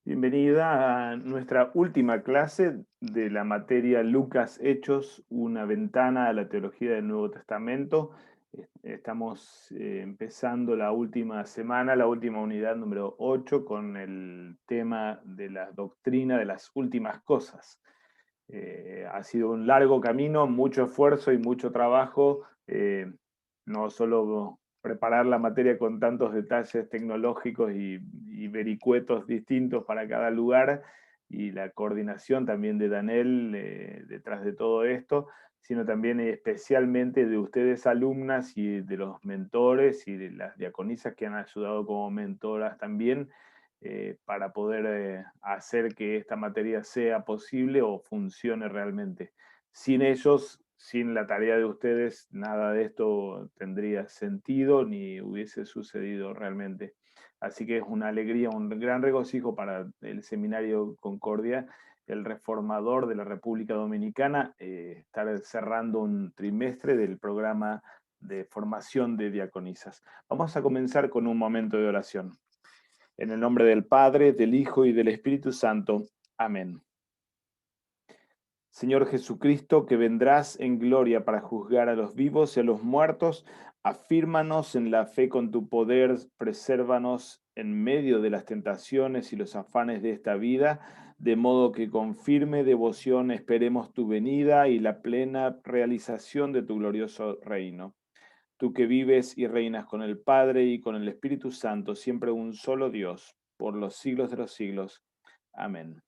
Bienvenida a nuestra última clase de la materia Lucas Hechos, una ventana a la teología del Nuevo Testamento. Estamos empezando la última semana, la última unidad número 8, con el tema de la doctrina de las últimas cosas. Ha sido un largo camino, mucho esfuerzo y mucho trabajo, no solo preparar la materia con tantos detalles tecnológicos y vericuetos distintos para cada lugar, y la coordinación también de Daniel detrás de todo esto, sino también especialmente de ustedes alumnas y de los mentores y de las diaconisas que han ayudado como mentoras también, para poder hacer que esta materia sea posible o funcione realmente. Sin ellos, sin la tarea de ustedes, nada de esto tendría sentido ni hubiese sucedido realmente. Así que es una alegría, un gran regocijo para el Seminario Concordia, el reformador de la República Dominicana, estar cerrando un trimestre del programa de formación de diaconisas. Vamos a comenzar con un momento de oración. En el nombre del Padre, del Hijo y del Espíritu Santo. Amén. Señor Jesucristo, que vendrás en gloria para juzgar a los vivos y a los muertos, afírmanos en la fe con tu poder, presérvanos en medio de las tentaciones y los afanes de esta vida, de modo que con firme devoción esperemos tu venida y la plena realización de tu glorioso reino. Tú que vives y reinas con el Padre y con el Espíritu Santo, siempre un solo Dios, por los siglos de los siglos. Amén.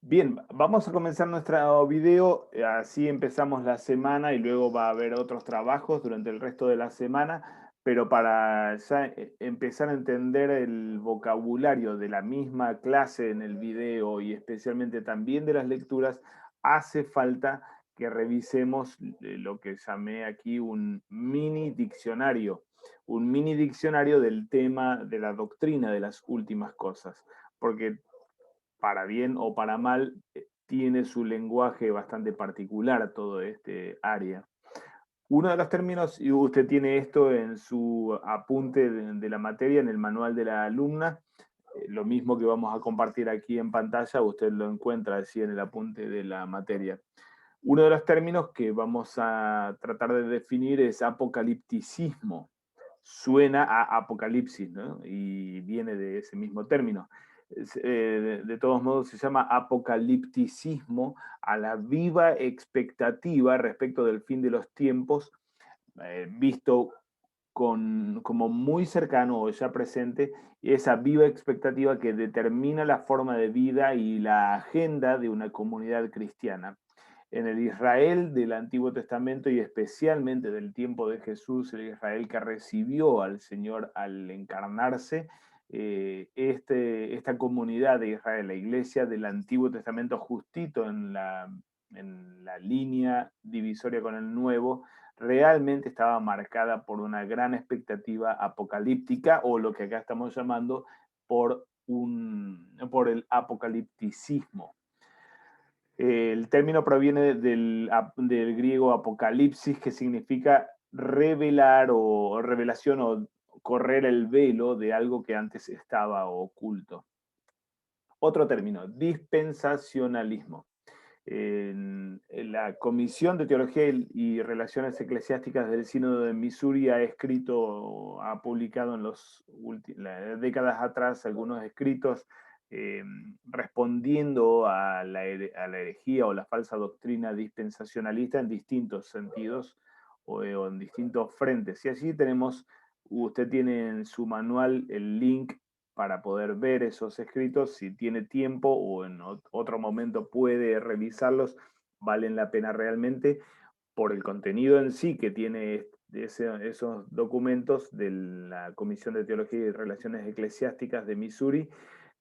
Bien, vamos a comenzar nuestro video, así empezamos la semana y luego va a haber otros trabajos durante el resto de la semana, pero para ya empezar a entender el vocabulario de la misma clase en el video y especialmente también de las lecturas, hace falta que revisemos lo que llamé aquí un mini diccionario del tema de la doctrina de las últimas cosas, porque para bien o para mal, tiene su lenguaje bastante particular todo este área. Uno de los términos, y usted tiene esto en su apunte de la materia, en el manual de la alumna, lo mismo que vamos a compartir aquí en pantalla, usted lo encuentra así en el apunte de la materia. Uno de los términos que vamos a tratar de definir es apocalipticismo. Suena a apocalipsis, ¿no? Y viene de ese mismo término. De todos modos, se llama apocalipticismo a la viva expectativa respecto del fin de los tiempos, visto como muy cercano o ya presente, esa viva expectativa que determina la forma de vida y la agenda de una comunidad cristiana. En el Israel del Antiguo Testamento y especialmente del tiempo de Jesús, el Israel que recibió al Señor al encarnarse, esta comunidad de Israel, la iglesia del Antiguo Testamento justito en la línea divisoria con el Nuevo, realmente estaba marcada por una gran expectativa apocalíptica, o lo que acá estamos llamando por el apocalipticismo. El término proviene del griego apocalipsis, que significa revelar o revelación o correr el velo de algo que antes estaba oculto. Otro término, dispensacionalismo. En la Comisión de Teología y Relaciones Eclesiásticas del Sínodo de Missouri ha publicado en las décadas atrás algunos escritos, eh, respondiendo a la herejía o la falsa doctrina dispensacionalista en distintos sentidos o en distintos frentes. Y allí usted tiene en su manual el link para poder ver esos escritos. Si tiene tiempo o en otro momento puede revisarlos, valen la pena realmente por el contenido en sí que tiene esos documentos de la Comisión de Teología y Relaciones Eclesiásticas de Missouri,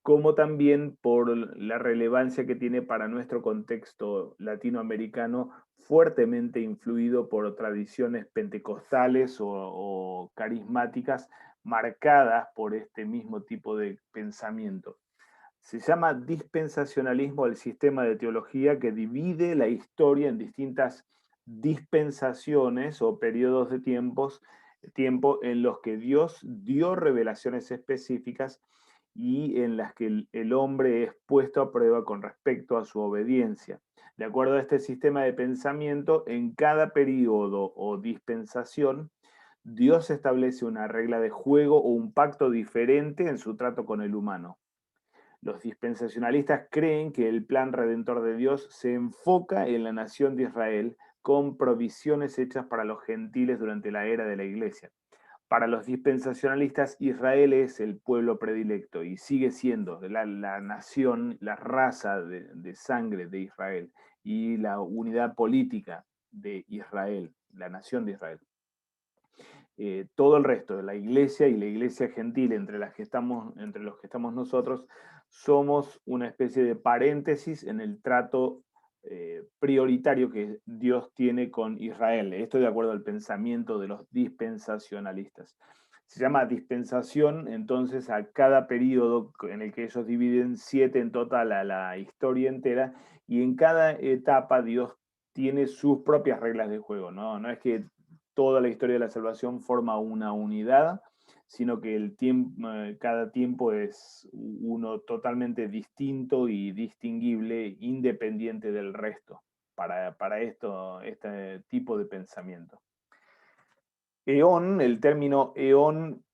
como también por la relevancia que tiene para nuestro contexto latinoamericano, fuertemente influido por tradiciones pentecostales o carismáticas marcadas por este mismo tipo de pensamiento. Se llama dispensacionalismo el sistema de teología que divide la historia en distintas dispensaciones o periodos de tiempos, tiempo en los que Dios dio revelaciones específicas y en las que el hombre es puesto a prueba con respecto a su obediencia. De acuerdo a este sistema de pensamiento, en cada periodo o dispensación, Dios establece una regla de juego o un pacto diferente en su trato con el humano. Los dispensacionalistas creen que el plan redentor de Dios se enfoca en la nación de Israel con provisiones hechas para los gentiles durante la era de la iglesia. Para los dispensacionalistas, Israel es el pueblo predilecto y sigue siendo la nación, la raza de sangre de Israel y la unidad política de Israel, la nación de Israel. Todo el resto de la iglesia y la iglesia gentil entre los que estamos nosotros, somos una especie de paréntesis en el trato prioritario que Dios tiene con Israel. Esto de acuerdo al pensamiento de los dispensacionalistas. Se llama dispensación entonces a cada periodo en el que ellos dividen 7 en total a la historia entera, y en cada etapa Dios tiene sus propias reglas de juego, ¿no? No es que toda la historia de la salvación forma una unidad, sino que cada tiempo es uno totalmente distinto y distinguible, independiente del resto, para este tipo de pensamiento. Eón, el término eón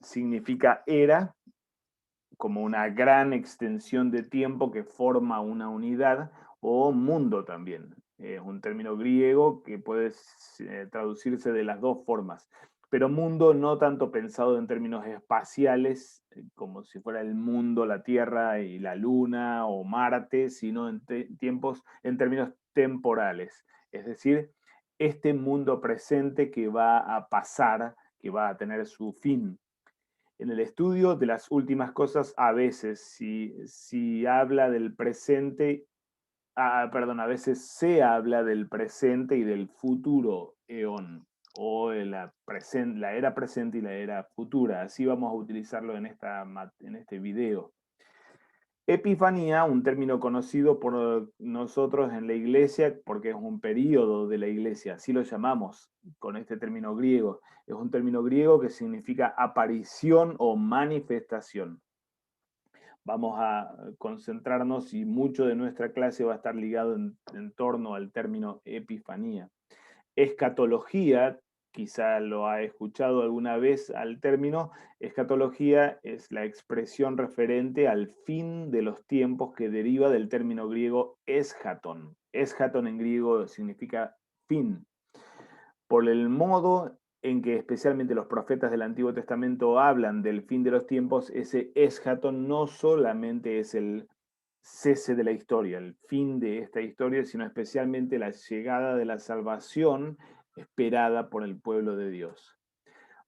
significa era, como una gran extensión de tiempo que forma una unidad, o mundo también. Es un término griego que puede traducirse de las dos formas, pero mundo no tanto pensado en términos espaciales, como si fuera el mundo, la Tierra y la Luna o Marte, sino en términos temporales. Es decir, este mundo presente que va a pasar, que va a tener su fin. En el estudio de las últimas cosas, a veces, si habla del presente, perdón, a veces se habla del presente y del futuro eón, o de la era presente y la era futura. Así vamos a utilizarlo en este video. Epifanía, un término conocido por nosotros en la iglesia, porque es un periodo de la iglesia, así lo llamamos con este término griego. Es un término griego que significa aparición o manifestación. Vamos a concentrarnos y mucho de nuestra clase va a estar ligado en torno al término epifanía. Escatología, quizá lo ha escuchado alguna vez al término. Escatología es la expresión referente al fin de los tiempos que deriva del término griego eschaton. Eschaton en griego significa fin. Por el modo en que especialmente los profetas del Antiguo Testamento hablan del fin de los tiempos, ese eschaton no solamente es el cese de la historia, el fin de esta historia, sino especialmente la llegada de la salvación esperada por el pueblo de Dios.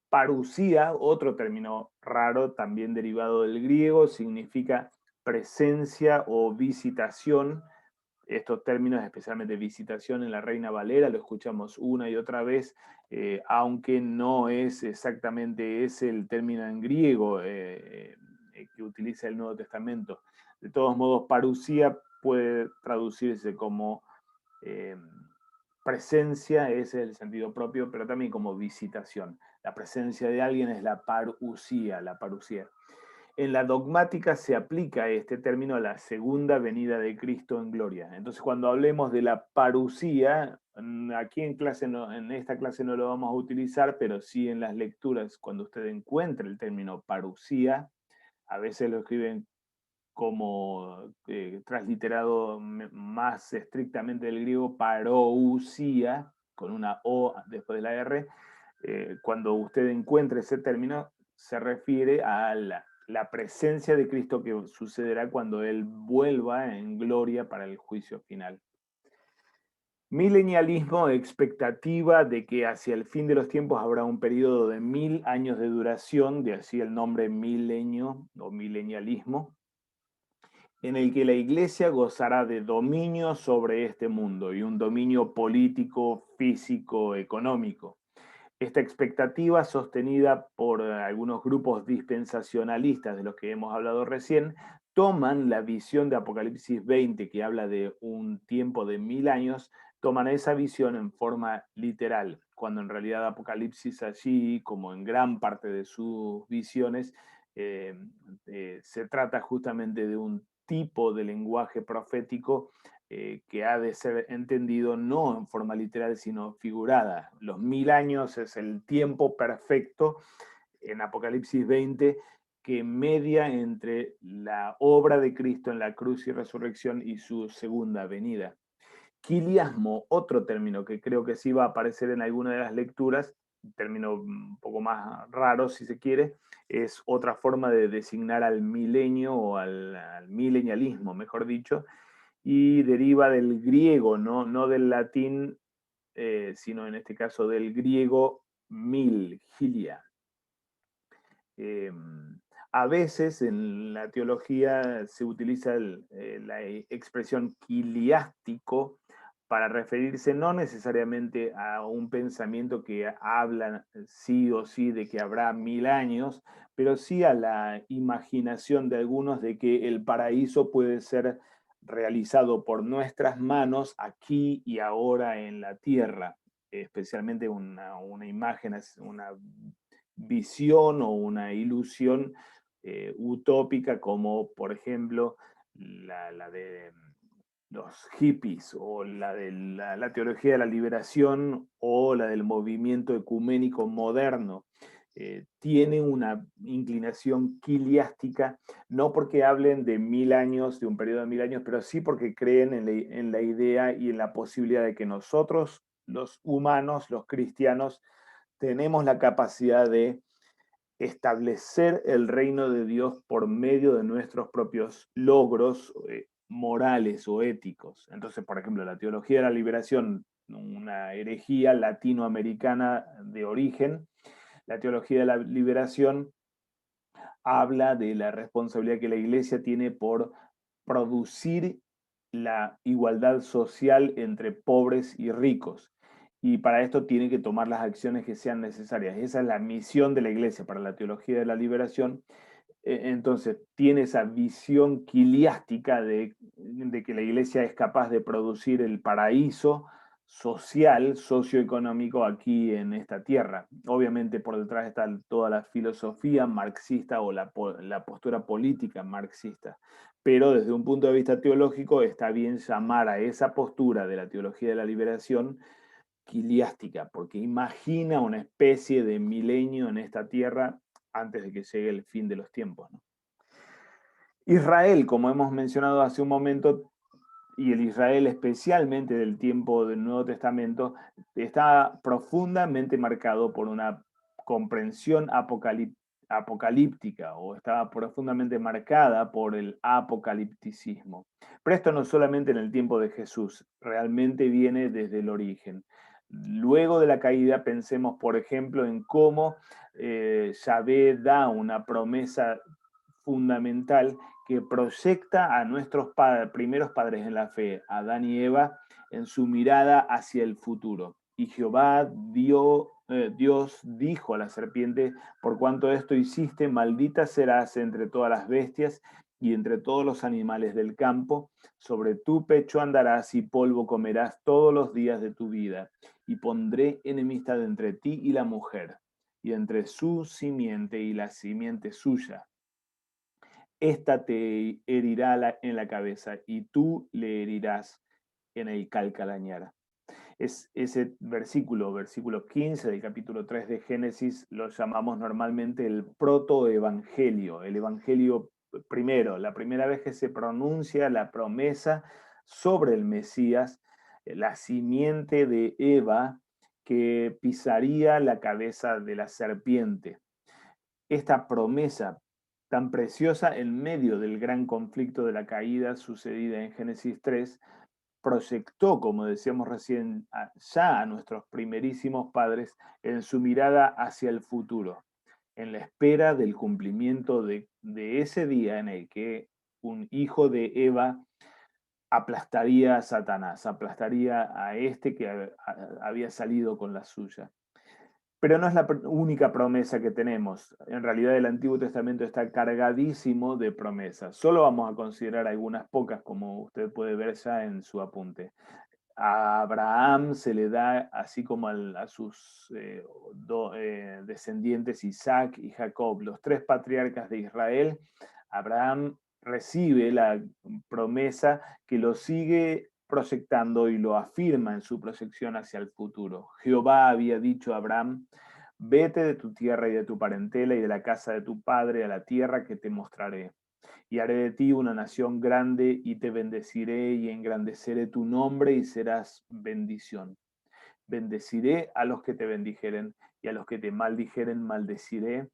Parusía, otro término raro, también derivado del griego, significa presencia o visitación. Estos términos, especialmente visitación en la Reina Valera, lo escuchamos una y otra vez, aunque no es exactamente ese el término en griego que utiliza el Nuevo Testamento. De todos modos, parusía puede traducirse como presencia, ese es el sentido propio, pero también como visitación. La presencia de alguien es la parusía, la parusía. En la dogmática se aplica este término a la segunda venida de Cristo en gloria. Entonces, cuando hablemos de la parusía, aquí en esta clase no lo vamos a utilizar, pero sí en las lecturas, cuando usted encuentre el término parusía, a veces lo escriben como transliterado más estrictamente del griego, parousia, con una O después de la R. Cuando usted encuentre ese término, se refiere a la presencia de Cristo que sucederá cuando Él vuelva en gloria para el juicio final. Milenialismo, expectativa de que hacia el fin de los tiempos habrá un periodo de 1000 años de duración, de así el nombre milenio o milenialismo, en el que la Iglesia gozará de dominio sobre este mundo y un dominio político, físico, económico. Esta expectativa, sostenida por algunos grupos dispensacionalistas de los que hemos hablado recién, toman la visión de Apocalipsis 20, que habla de un tiempo de 1000 años, toman esa visión en forma literal, cuando en realidad Apocalipsis allí, como en gran parte de sus visiones, se trata justamente de un tipo de lenguaje profético que ha de ser entendido no en forma literal, sino figurada. Los 1000 años es el tiempo perfecto en Apocalipsis 20 que media entre la obra de Cristo en la cruz y resurrección y su segunda venida. Quiliasmo, otro término que creo que sí va a aparecer en alguna de las lecturas, un término un poco más raro si se quiere, es otra forma de designar al milenio o al milenialismo, mejor dicho, y deriva del griego, no del latín, sino en este caso del griego gilia. Eh, a veces en la teología se utiliza la expresión quiliástico para referirse no necesariamente a un pensamiento que habla sí o sí de que habrá 1000 años, pero sí a la imaginación de algunos de que el paraíso puede ser realizado por nuestras manos aquí y ahora en la tierra, especialmente una imagen, una visión o una ilusión utópica como por ejemplo la de los hippies o la de la teología de la liberación o la del movimiento ecuménico moderno. Tiene una inclinación quiliástica, no porque hablen de 1000 años, de un periodo de 1000 años, pero sí porque creen en la idea y en la posibilidad de que nosotros, los humanos, los cristianos, tenemos la capacidad de establecer el reino de Dios por medio de nuestros propios logros morales o éticos. Entonces, por ejemplo, la teología de la liberación, una herejía latinoamericana de origen, la teología de la liberación habla de la responsabilidad que la Iglesia tiene por producir la igualdad social entre pobres y ricos. Y para esto tiene que tomar las acciones que sean necesarias. Esa es la misión de la Iglesia para la teología de la liberación. Entonces, tiene esa visión quiliástica de que la Iglesia es capaz de producir el paraíso social, socioeconómico aquí en esta tierra. Obviamente por detrás está toda la filosofía marxista o la postura política marxista, pero desde un punto de vista teológico está bien llamar a esa postura de la teología de la liberación quiliástica, porque imagina una especie de milenio en esta tierra antes de que llegue el fin de los tiempos, ¿no? Israel, como hemos mencionado hace un momento, y el Israel especialmente del tiempo del Nuevo Testamento, está profundamente marcado por una comprensión apocalíptica o está profundamente marcada por el apocalipticismo. Pero esto no solamente en el tiempo de Jesús, realmente viene desde el origen. Luego de la caída, pensemos, por ejemplo, en cómo Yahvé da una promesa fundamental que proyecta a nuestros primeros padres en la fe, Adán y Eva, en su mirada hacia el futuro. Y Jehová Dios dijo a la serpiente, por cuanto esto hiciste, maldita serás entre todas las bestias y entre todos los animales del campo, sobre tu pecho andarás y polvo comerás todos los días de tu vida, y pondré enemistad entre ti y la mujer, y entre su simiente y la simiente suya. Esta te herirá en la cabeza y tú le herirás en el calcalañar. Es ese versículo 15 del capítulo 3 de Génesis, lo llamamos normalmente el protoevangelio, el evangelio primero, la primera vez que se pronuncia la promesa sobre el Mesías, la simiente de Eva que pisaría la cabeza de la serpiente. Esta promesa tan preciosa en medio del gran conflicto de la caída sucedida en Génesis 3, proyectó, como decíamos recién, ya a nuestros primerísimos padres en su mirada hacia el futuro, en la espera del cumplimiento de ese día en el que un hijo de Eva aplastaría a Satanás, aplastaría a este que había salido con la suya. Pero no es la única promesa que tenemos. En realidad el Antiguo Testamento está cargadísimo de promesas. Solo vamos a considerar algunas pocas, como usted puede ver ya en su apunte. A Abraham se le da, así como a sus descendientes Isaac y Jacob, los tres patriarcas de Israel. Abraham recibe la promesa que lo sigue proyectando y lo afirma en su proyección hacia el futuro. Jehová había dicho a Abraham: vete de tu tierra y de tu parentela y de la casa de tu padre a la tierra que te mostraré. Y haré de ti una nación grande y te bendeciré y engrandeceré tu nombre y serás bendición. Bendeciré a los que te bendijeren y a los que te maldijeren maldeciré,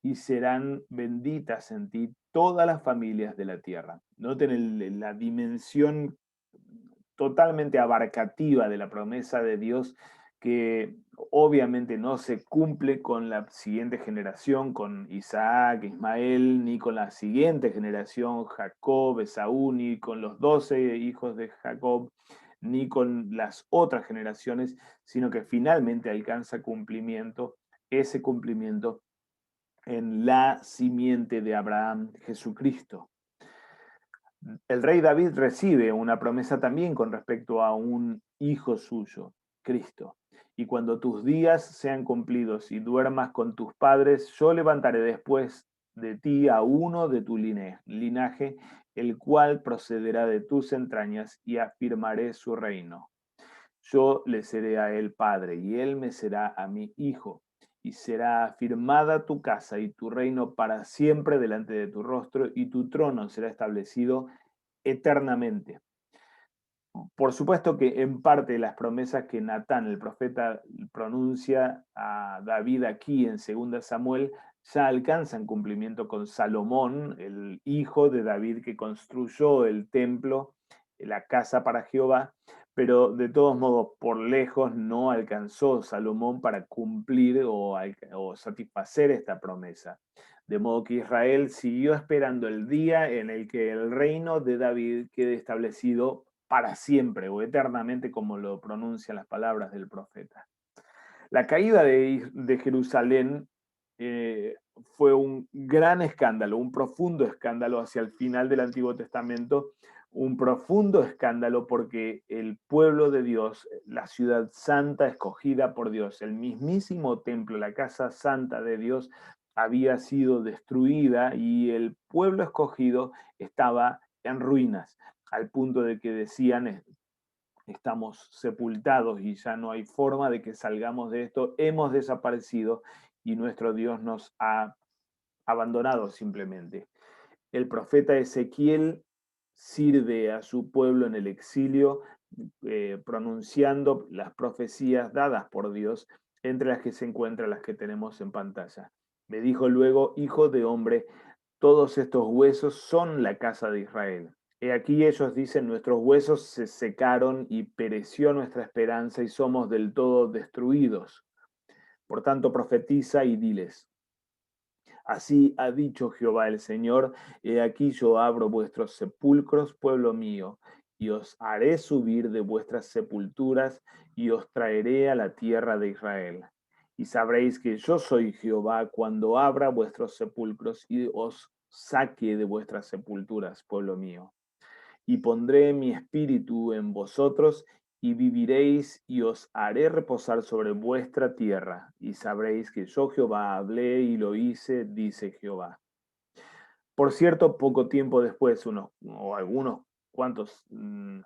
y serán benditas en ti todas las familias de la tierra. Noten la dimensión totalmente abarcativa de la promesa de Dios, que obviamente no se cumple con la siguiente generación, con Isaac, Ismael, ni con la siguiente generación, Jacob, Esaú, ni con los 12 hijos de Jacob, ni con las otras generaciones, sino que finalmente alcanza cumplimiento, ese cumplimiento en la simiente de Abraham, Jesucristo. El rey David recibe una promesa también con respecto a un hijo suyo, Cristo. Y cuando tus días sean cumplidos y duermas con tus padres, yo levantaré después de ti a uno de tu linaje, el cual procederá de tus entrañas, y afirmaré su reino. Yo le seré a él padre, y él me será a mi hijo. Y será afirmada tu casa y tu reino para siempre delante de tu rostro, y tu trono será establecido eternamente. Por supuesto que en parte las promesas que Natán, el profeta, pronuncia a David aquí en 2 Samuel, ya alcanzan cumplimiento con Salomón, el hijo de David que construyó el templo, la casa para Jehová, pero de todos modos por lejos no alcanzó Salomón para cumplir o satisfacer esta promesa. De modo que Israel siguió esperando el día en el que el reino de David quede establecido para siempre o eternamente, como lo pronuncian las palabras del profeta. La caída de Jerusalén fue un gran escándalo, un profundo escándalo hacia el final del Antiguo Testamento, un profundo escándalo porque el pueblo de Dios, la ciudad santa escogida por Dios, el mismísimo templo, la casa santa de Dios, había sido destruida y el pueblo escogido estaba en ruinas, al punto de que decían: estamos sepultados y ya no hay forma de que salgamos de esto, hemos desaparecido y nuestro Dios nos ha abandonado simplemente. El profeta Ezequiel sirve a su pueblo en el exilio, pronunciando las profecías dadas por Dios, entre las que se encuentran las que tenemos en pantalla. Me dijo luego: hijo de hombre, todos estos huesos son la casa de Israel. He aquí ellos dicen: nuestros huesos se secaron y pereció nuestra esperanza y somos del todo destruidos. Por tanto, profetiza y diles: así ha dicho Jehová el Señor: he aquí yo abro vuestros sepulcros, pueblo mío, y os haré subir de vuestras sepulturas y os traeré a la tierra de Israel. Y sabréis que yo soy Jehová cuando abra vuestros sepulcros y os saque de vuestras sepulturas, pueblo mío. Y pondré mi espíritu en vosotros y viviréis y os haré reposar sobre vuestra tierra, y sabréis que yo Jehová hablé y lo hice, dice Jehová. Por cierto, poco tiempo después, o algunos cuantos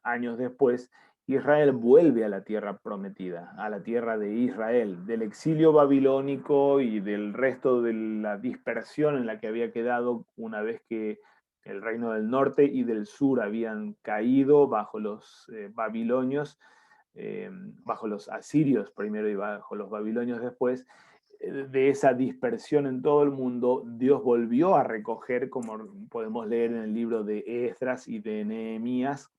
años después, Israel vuelve a la tierra prometida, a la tierra de Israel, del exilio babilónico y del resto de la dispersión en la que había quedado una vez que el reino del norte y del sur habían caído bajo los babilonios, bajo los asirios primero y bajo los babilonios después. De esa dispersión en todo el mundo, Dios volvió a recoger, como podemos leer en el libro de Esdras y de Nehemías,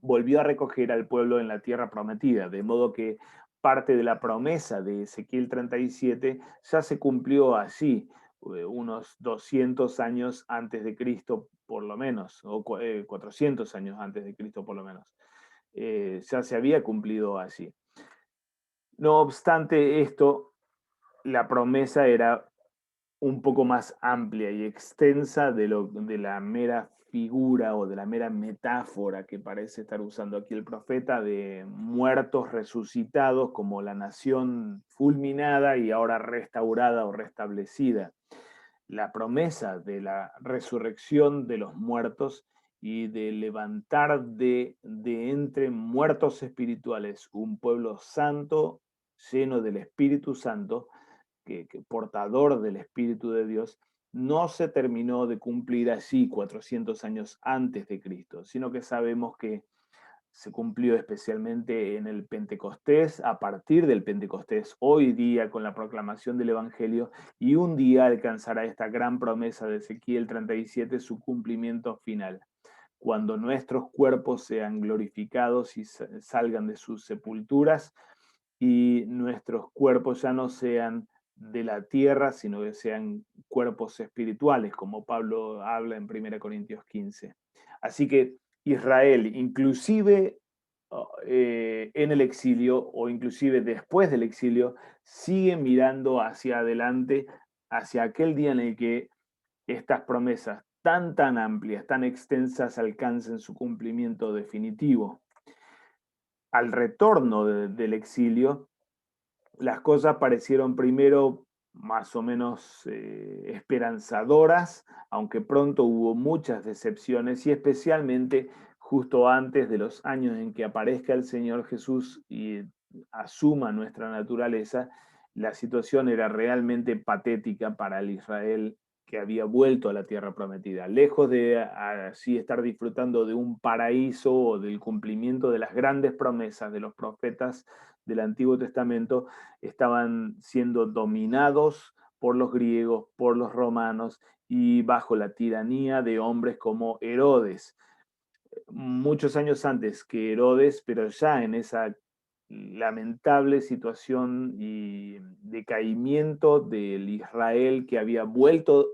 volvió a recoger al pueblo en la tierra prometida, de modo que parte de la promesa de Ezequiel 37 ya se cumplió allí, unos 200 años antes de Cristo, por lo menos, o 400 años antes de Cristo, por lo menos. Ya se había cumplido allí. No obstante esto, la promesa era un poco más amplia y extensa de la mera figura o de la mera metáfora que parece estar usando aquí el profeta de muertos resucitados como la nación fulminada y ahora restaurada o restablecida. La promesa de la resurrección de los muertos y de levantar de entre muertos espirituales un pueblo santo, lleno del Espíritu Santo, que portador del Espíritu de Dios, no se terminó de cumplir allí 400 años antes de Cristo, sino que sabemos que se cumplió especialmente en el Pentecostés, a partir del Pentecostés, hoy día con la proclamación del Evangelio, y un día alcanzará esta gran promesa de Ezequiel 37 su cumplimiento final, cuando nuestros cuerpos sean glorificados y salgan de sus sepulturas y nuestros cuerpos ya no sean de la tierra, sino que sean cuerpos espirituales, como Pablo habla en 1 Corintios 15. Así que Israel, inclusive en el exilio o inclusive después del exilio, sigue mirando hacia adelante, hacia aquel día en el que estas promesas tan amplias, tan extensas, alcancen su cumplimiento definitivo. Al retorno del exilio, las cosas parecieron primero más o menos esperanzadoras, aunque pronto hubo muchas decepciones y especialmente justo antes de los años en que aparezca el Señor Jesús y asuma nuestra naturaleza, la situación era realmente patética para el Israel que había vuelto a la tierra prometida. Lejos de así estar disfrutando de un paraíso o del cumplimiento de las grandes promesas de los profetas del Antiguo Testamento, estaban siendo dominados por los griegos, por los romanos y bajo la tiranía de hombres como Herodes. Muchos años antes que Herodes, pero ya en esa lamentable situación y decaimiento del Israel que había vuelto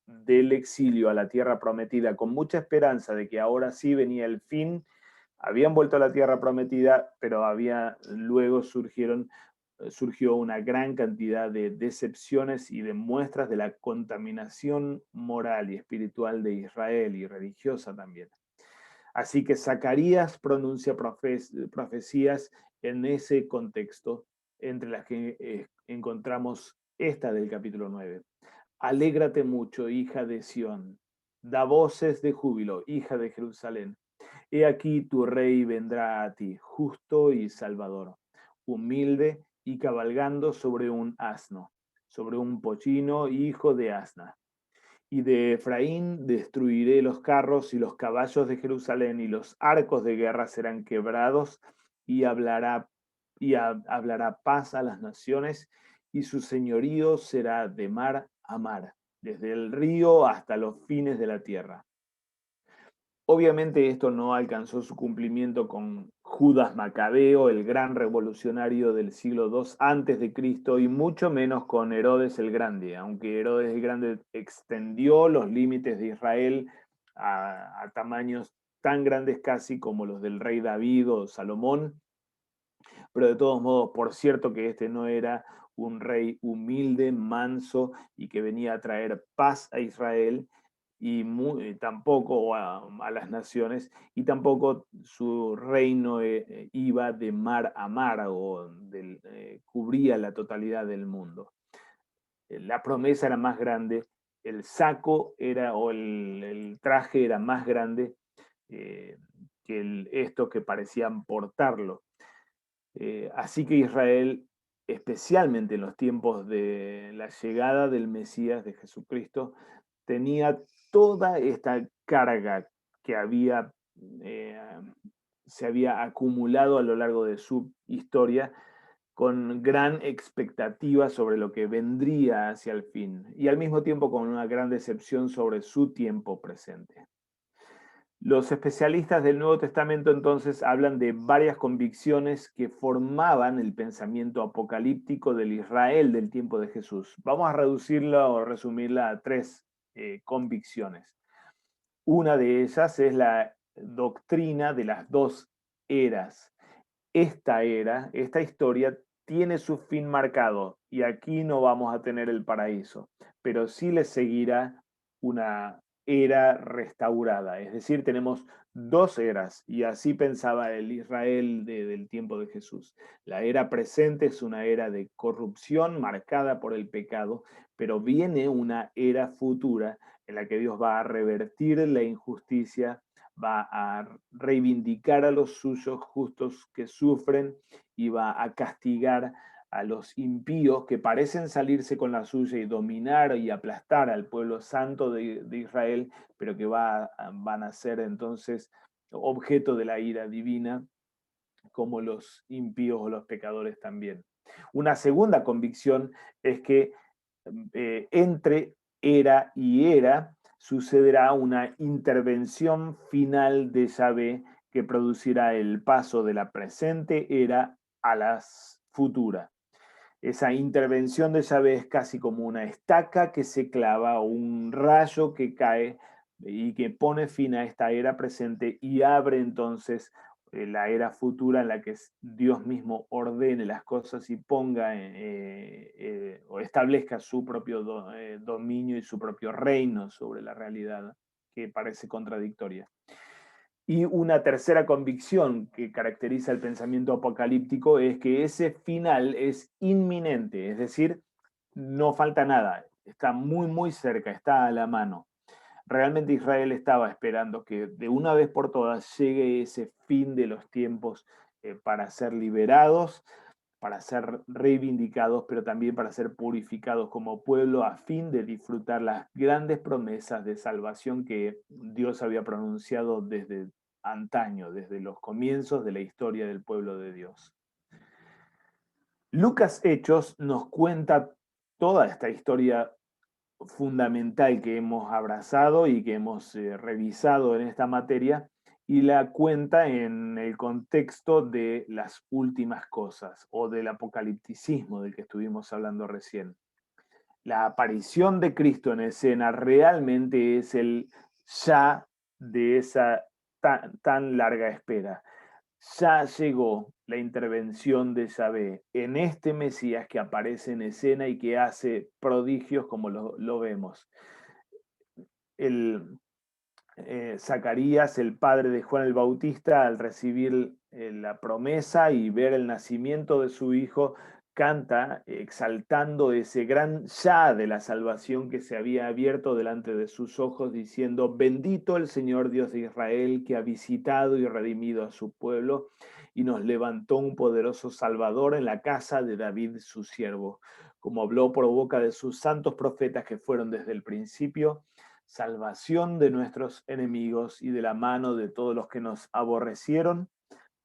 del exilio a la tierra prometida con mucha esperanza de que ahora sí venía el fin. Habían vuelto a la tierra prometida, pero luego surgió una gran cantidad de decepciones y de muestras de la contaminación moral y espiritual de Israel y religiosa también. Así que Zacarías pronuncia profecías en ese contexto, entre las que encontramos esta del capítulo 9. Alégrate mucho, hija de Sión, da voces de júbilo, hija de Jerusalén. He aquí tu rey vendrá a ti, justo y salvador, humilde y cabalgando sobre un asno, sobre un pollino, hijo de asna. Y de Efraín destruiré los carros y los caballos de Jerusalén, y los arcos de guerra serán quebrados, y hablará paz a las naciones, y su señorío será de mar a mar, desde el río hasta los fines de la tierra. Obviamente esto no alcanzó su cumplimiento con Judas Macabeo, el gran revolucionario del siglo II antes de Cristo, y mucho menos con Herodes el Grande, aunque Herodes el Grande extendió los límites de Israel a tamaños tan grandes casi como los del rey David o Salomón, pero de todos modos, por cierto que este no era un rey humilde, manso y que venía a traer paz a Israel, y tampoco a las naciones, y tampoco su reino iba de mar a mar o cubría la totalidad del mundo. La promesa era más grande, el saco era, o el traje era más grande que esto que parecían portarlo. Así que Israel, especialmente en los tiempos de la llegada del Mesías, de Jesucristo, tenía toda esta carga que eh, se había acumulado a lo largo de su historia, con gran expectativa sobre lo que vendría hacia el fin, y al mismo tiempo con una gran decepción sobre su tiempo presente. Los especialistas del Nuevo Testamento entonces hablan de varias convicciones que formaban el pensamiento apocalíptico del Israel del tiempo de Jesús. Vamos a reducirla o resumirla a tres convicciones. Una de ellas es la doctrina de las dos eras. Esta historia, tiene su fin marcado y aquí no vamos a tener el paraíso, pero sí le seguirá una era restaurada. Es decir, tenemos dos eras, y así pensaba el Israel del tiempo de Jesús. La era presente es una era de corrupción marcada por el pecado, pero viene una era futura en la que Dios va a revertir la injusticia, va a reivindicar a los suyos justos que sufren y va a castigar a los impíos que parecen salirse con la suya y dominar y aplastar al pueblo santo de Israel, pero que van a ser entonces objeto de la ira divina, como los impíos o los pecadores también. Una segunda convicción es que entre era y era sucederá una intervención final de Yahvé que producirá el paso de la presente era a la futura. Esa intervención de Yahvé es casi como una estaca que se clava o un rayo que cae y que pone fin a esta era presente y abre entonces la era futura en la que Dios mismo ordene las cosas y ponga o establezca su propio dominio y su propio reino sobre la realidad, que parece contradictoria. Y una tercera convicción que caracteriza el pensamiento apocalíptico es que ese final es inminente, es decir, no falta nada, está muy, muy cerca, está a la mano. Realmente Israel estaba esperando que de una vez por todas llegue ese fin de los tiempos para ser liberados, para ser reivindicados, pero también para ser purificados como pueblo a fin de disfrutar las grandes promesas de salvación que Dios había pronunciado desde antaño, desde los comienzos de la historia del pueblo de Dios. Lucas Hechos nos cuenta toda esta historia fundamental que hemos abrazado y que hemos revisado en esta materia, y la cuenta en el contexto de las últimas cosas o del apocalipticismo del que estuvimos hablando recién. La aparición de Cristo en escena realmente es el ya de esa tan larga espera. Ya llegó la intervención de Yahvé en este Mesías que aparece en escena y que hace prodigios como lo vemos. El, Zacarías, el padre de Juan el Bautista, al recibir la promesa y ver el nacimiento de su hijo, canta exaltando ese gran ya de la salvación que se había abierto delante de sus ojos, diciendo: bendito el Señor Dios de Israel, que ha visitado y redimido a su pueblo y nos levantó un poderoso Salvador en la casa de David su siervo, como habló por boca de sus santos profetas que fueron desde el principio, salvación de nuestros enemigos y de la mano de todos los que nos aborrecieron,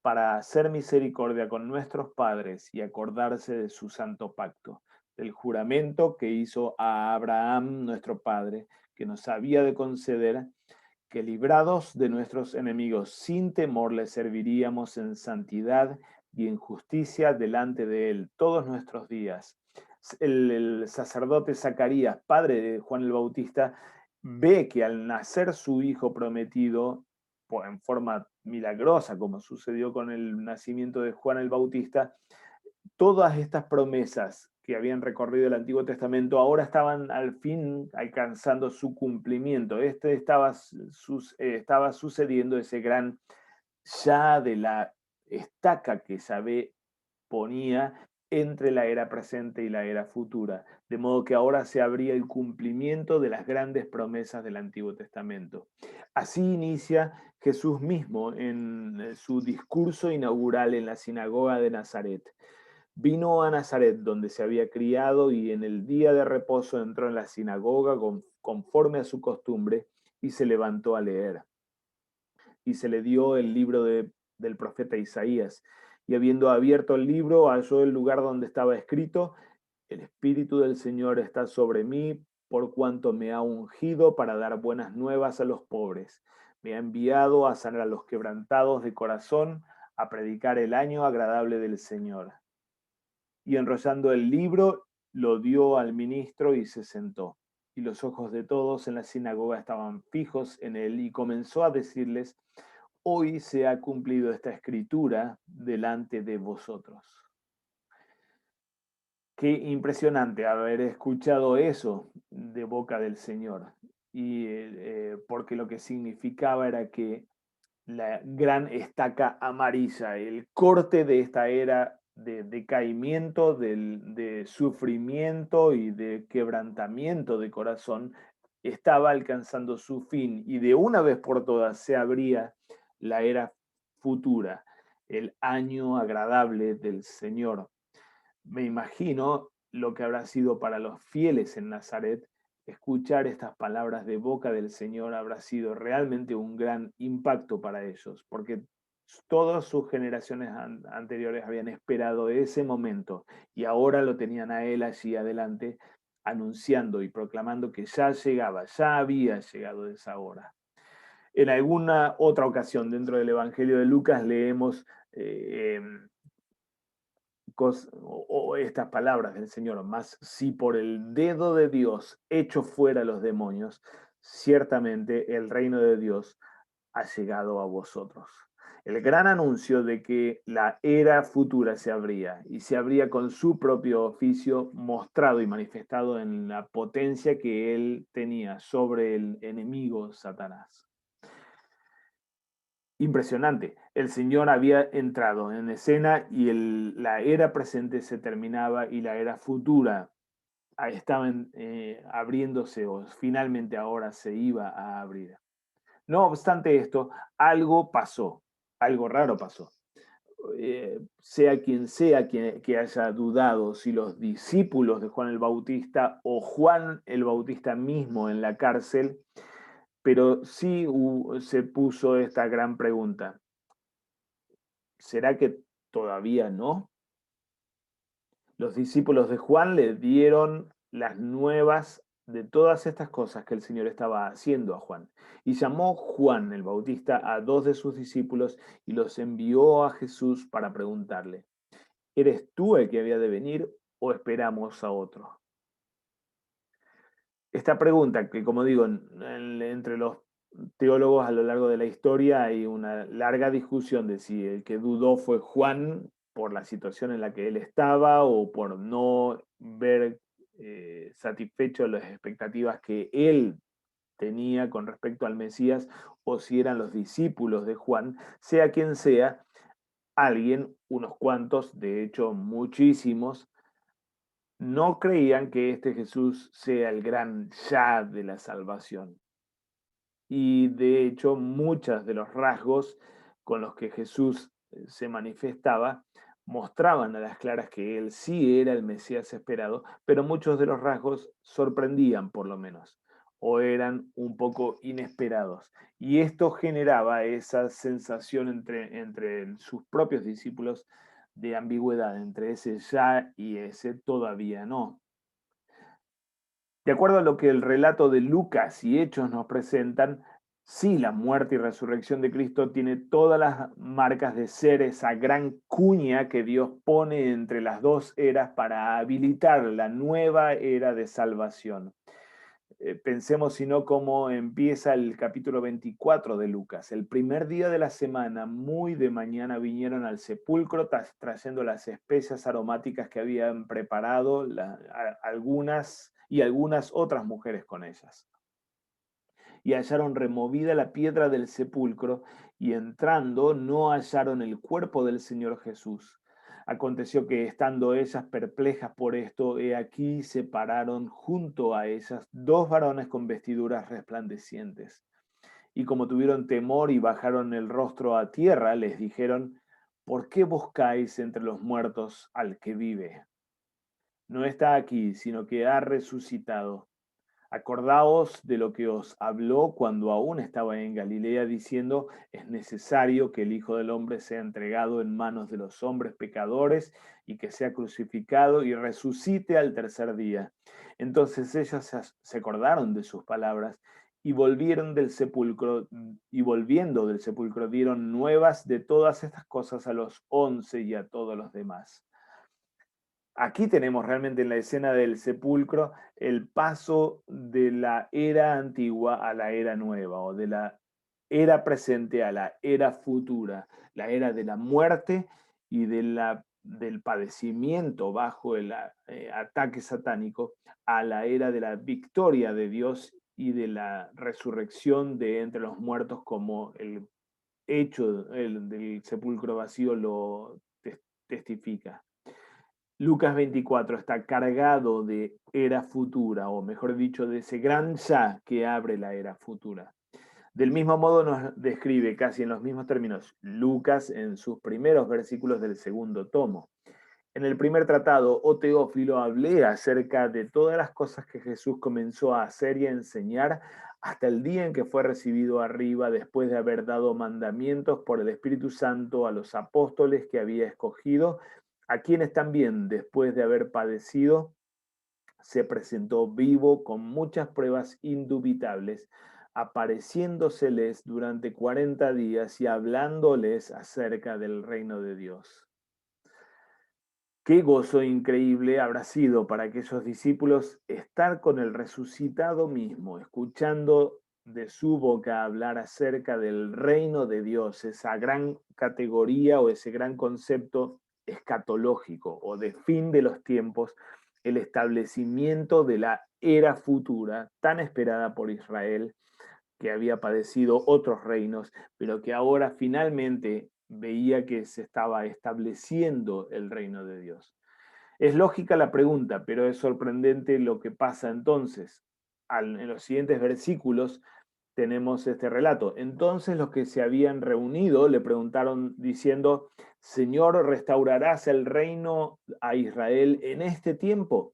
para hacer misericordia con nuestros padres y acordarse de su santo pacto, del juramento que hizo a Abraham nuestro padre, que nos había de conceder que, librados de nuestros enemigos, sin temor le serviríamos en santidad y en justicia delante de él todos nuestros días. El sacerdote Zacarías, padre de Juan el Bautista, ve que al nacer su hijo prometido, en forma milagrosa, como sucedió con el nacimiento de Juan el Bautista, todas estas promesas que habían recorrido el Antiguo Testamento ahora estaban al fin alcanzando su cumplimiento. Estaba sucediendo ese gran ya de la estaca que Yahvé ponía entre la era presente y la era futura, de modo que ahora se abría el cumplimiento de las grandes promesas del Antiguo Testamento. Así inicia Jesús mismo en su discurso inaugural en la sinagoga de Nazaret. Vino a Nazaret, donde se había criado, y en el día de reposo entró en la sinagoga conforme a su costumbre y se levantó a leer. Y se le dio el libro del profeta Isaías. Y habiendo abierto el libro, halló el lugar donde estaba escrito: el Espíritu del Señor está sobre mí, por cuanto me ha ungido para dar buenas nuevas a los pobres. Me ha enviado a sanar a los quebrantados de corazón, a predicar el año agradable del Señor. Y enrollando el libro, lo dio al ministro y se sentó. Y los ojos de todos en la sinagoga estaban fijos en él, y comenzó a decirles: hoy se ha cumplido esta escritura delante de vosotros. Qué impresionante haber escuchado eso de boca del Señor. porque lo que significaba era que la gran estaca amarilla, el corte de esta era de decaimiento, de sufrimiento y de quebrantamiento de corazón, estaba alcanzando su fin y de una vez por todas se abría la era futura, el año agradable del Señor. Me imagino lo que habrá sido para los fieles en Nazaret. Escuchar estas palabras de boca del Señor habrá sido realmente un gran impacto para ellos, porque todas sus generaciones anteriores habían esperado ese momento y ahora lo tenían a él allí adelante, anunciando y proclamando que ya llegaba, ya había llegado esa hora. En alguna otra ocasión dentro del Evangelio de Lucas leemos o estas palabras del Señor, mas si por el dedo de Dios echo fuera los demonios, ciertamente el reino de Dios ha llegado a vosotros. El gran anuncio de que la era futura se abría y se abría con su propio oficio mostrado y manifestado en la potencia que él tenía sobre el enemigo Satanás. Impresionante. El Señor había entrado en escena y la era presente se terminaba y la era futura estaba abriéndose o finalmente ahora se iba a abrir. No obstante esto, algo pasó, algo raro pasó. Sea quien sea que haya dudado, si los discípulos de Juan el Bautista o Juan el Bautista mismo en la cárcel, pero sí se puso esta gran pregunta. ¿Será que todavía no? Los discípulos de Juan le dieron las nuevas de todas estas cosas que el Señor estaba haciendo a Juan. Y llamó Juan el Bautista a dos de sus discípulos y los envió a Jesús para preguntarle, ¿eres tú el que había de venir o esperamos a otro? Esta pregunta, que como digo, entre los teólogos a lo largo de la historia hay una larga discusión de si el que dudó fue Juan por la situación en la que él estaba o por no ver satisfecho las expectativas que él tenía con respecto al Mesías, o si eran los discípulos de Juan, sea quien sea, alguien, unos cuantos, de hecho muchísimos, no creían que este Jesús sea el gran ya de la salvación. Y de hecho, muchos de los rasgos con los que Jesús se manifestaba mostraban a las claras que él sí era el Mesías esperado, pero muchos de los rasgos sorprendían por lo menos, o eran un poco inesperados. Y esto generaba esa sensación entre sus propios discípulos de ambigüedad, entre ese ya y ese todavía no. De acuerdo a lo que el relato de Lucas y Hechos nos presentan, sí, la muerte y resurrección de Cristo tiene todas las marcas de ser esa gran cuña que Dios pone entre las dos eras para habilitar la nueva era de salvación. Pensemos, sino cómo empieza el capítulo 24 de Lucas. El primer día de la semana, muy de mañana, vinieron al sepulcro trayendo las especias aromáticas que habían preparado algunas y algunas otras mujeres con ellas. Y hallaron removida la piedra del sepulcro, y entrando no hallaron el cuerpo del Señor Jesús. Aconteció que estando ellas perplejas por esto, he aquí se pararon junto a ellas dos varones con vestiduras resplandecientes. Y como tuvieron temor y bajaron el rostro a tierra, les dijeron, ¿por qué buscáis entre los muertos al que vive? No está aquí, sino que ha resucitado. Acordaos de lo que os habló cuando aún estaba en Galilea, diciendo, es necesario que el Hijo del Hombre sea entregado en manos de los hombres pecadores y que sea crucificado y resucite al tercer día. Entonces ellas se acordaron de sus palabras y volvieron del sepulcro, y volviendo del sepulcro dieron nuevas de todas estas cosas a los 11 y a todos los demás. Aquí tenemos realmente en la escena del sepulcro el paso de la era antigua a la era nueva, o de la era presente a la era futura, la era de la muerte y del padecimiento bajo el ataque satánico, a la era de la victoria de Dios y de la resurrección de entre los muertos, como el hecho del sepulcro vacío lo testifica. Lucas 24 está cargado de era futura, o mejor dicho, de ese gran ya que abre la era futura. Del mismo modo nos describe casi en los mismos términos Lucas en sus primeros versículos del segundo tomo. En el primer tratado, oh Teófilo, hablé acerca de todas las cosas que Jesús comenzó a hacer y a enseñar hasta el día en que fue recibido arriba, después de haber dado mandamientos por el Espíritu Santo a los apóstoles que había escogido, a quienes también, después de haber padecido, se presentó vivo con muchas pruebas indubitables, apareciéndoseles durante 40 días y hablándoles acerca del reino de Dios. Qué gozo increíble habrá sido para aquellos discípulos estar con el resucitado mismo, escuchando de su boca hablar acerca del reino de Dios, esa gran categoría o ese gran concepto escatológico o de fin de los tiempos, el establecimiento de la era futura tan esperada por Israel, que había padecido otros reinos, pero que ahora finalmente veía que se estaba estableciendo el reino de Dios. Es lógica la pregunta, pero es sorprendente lo que pasa entonces. En los siguientes versículos tenemos este relato. Entonces los que se habían reunido le preguntaron diciendo, Señor, ¿restaurarás el reino a Israel en este tiempo?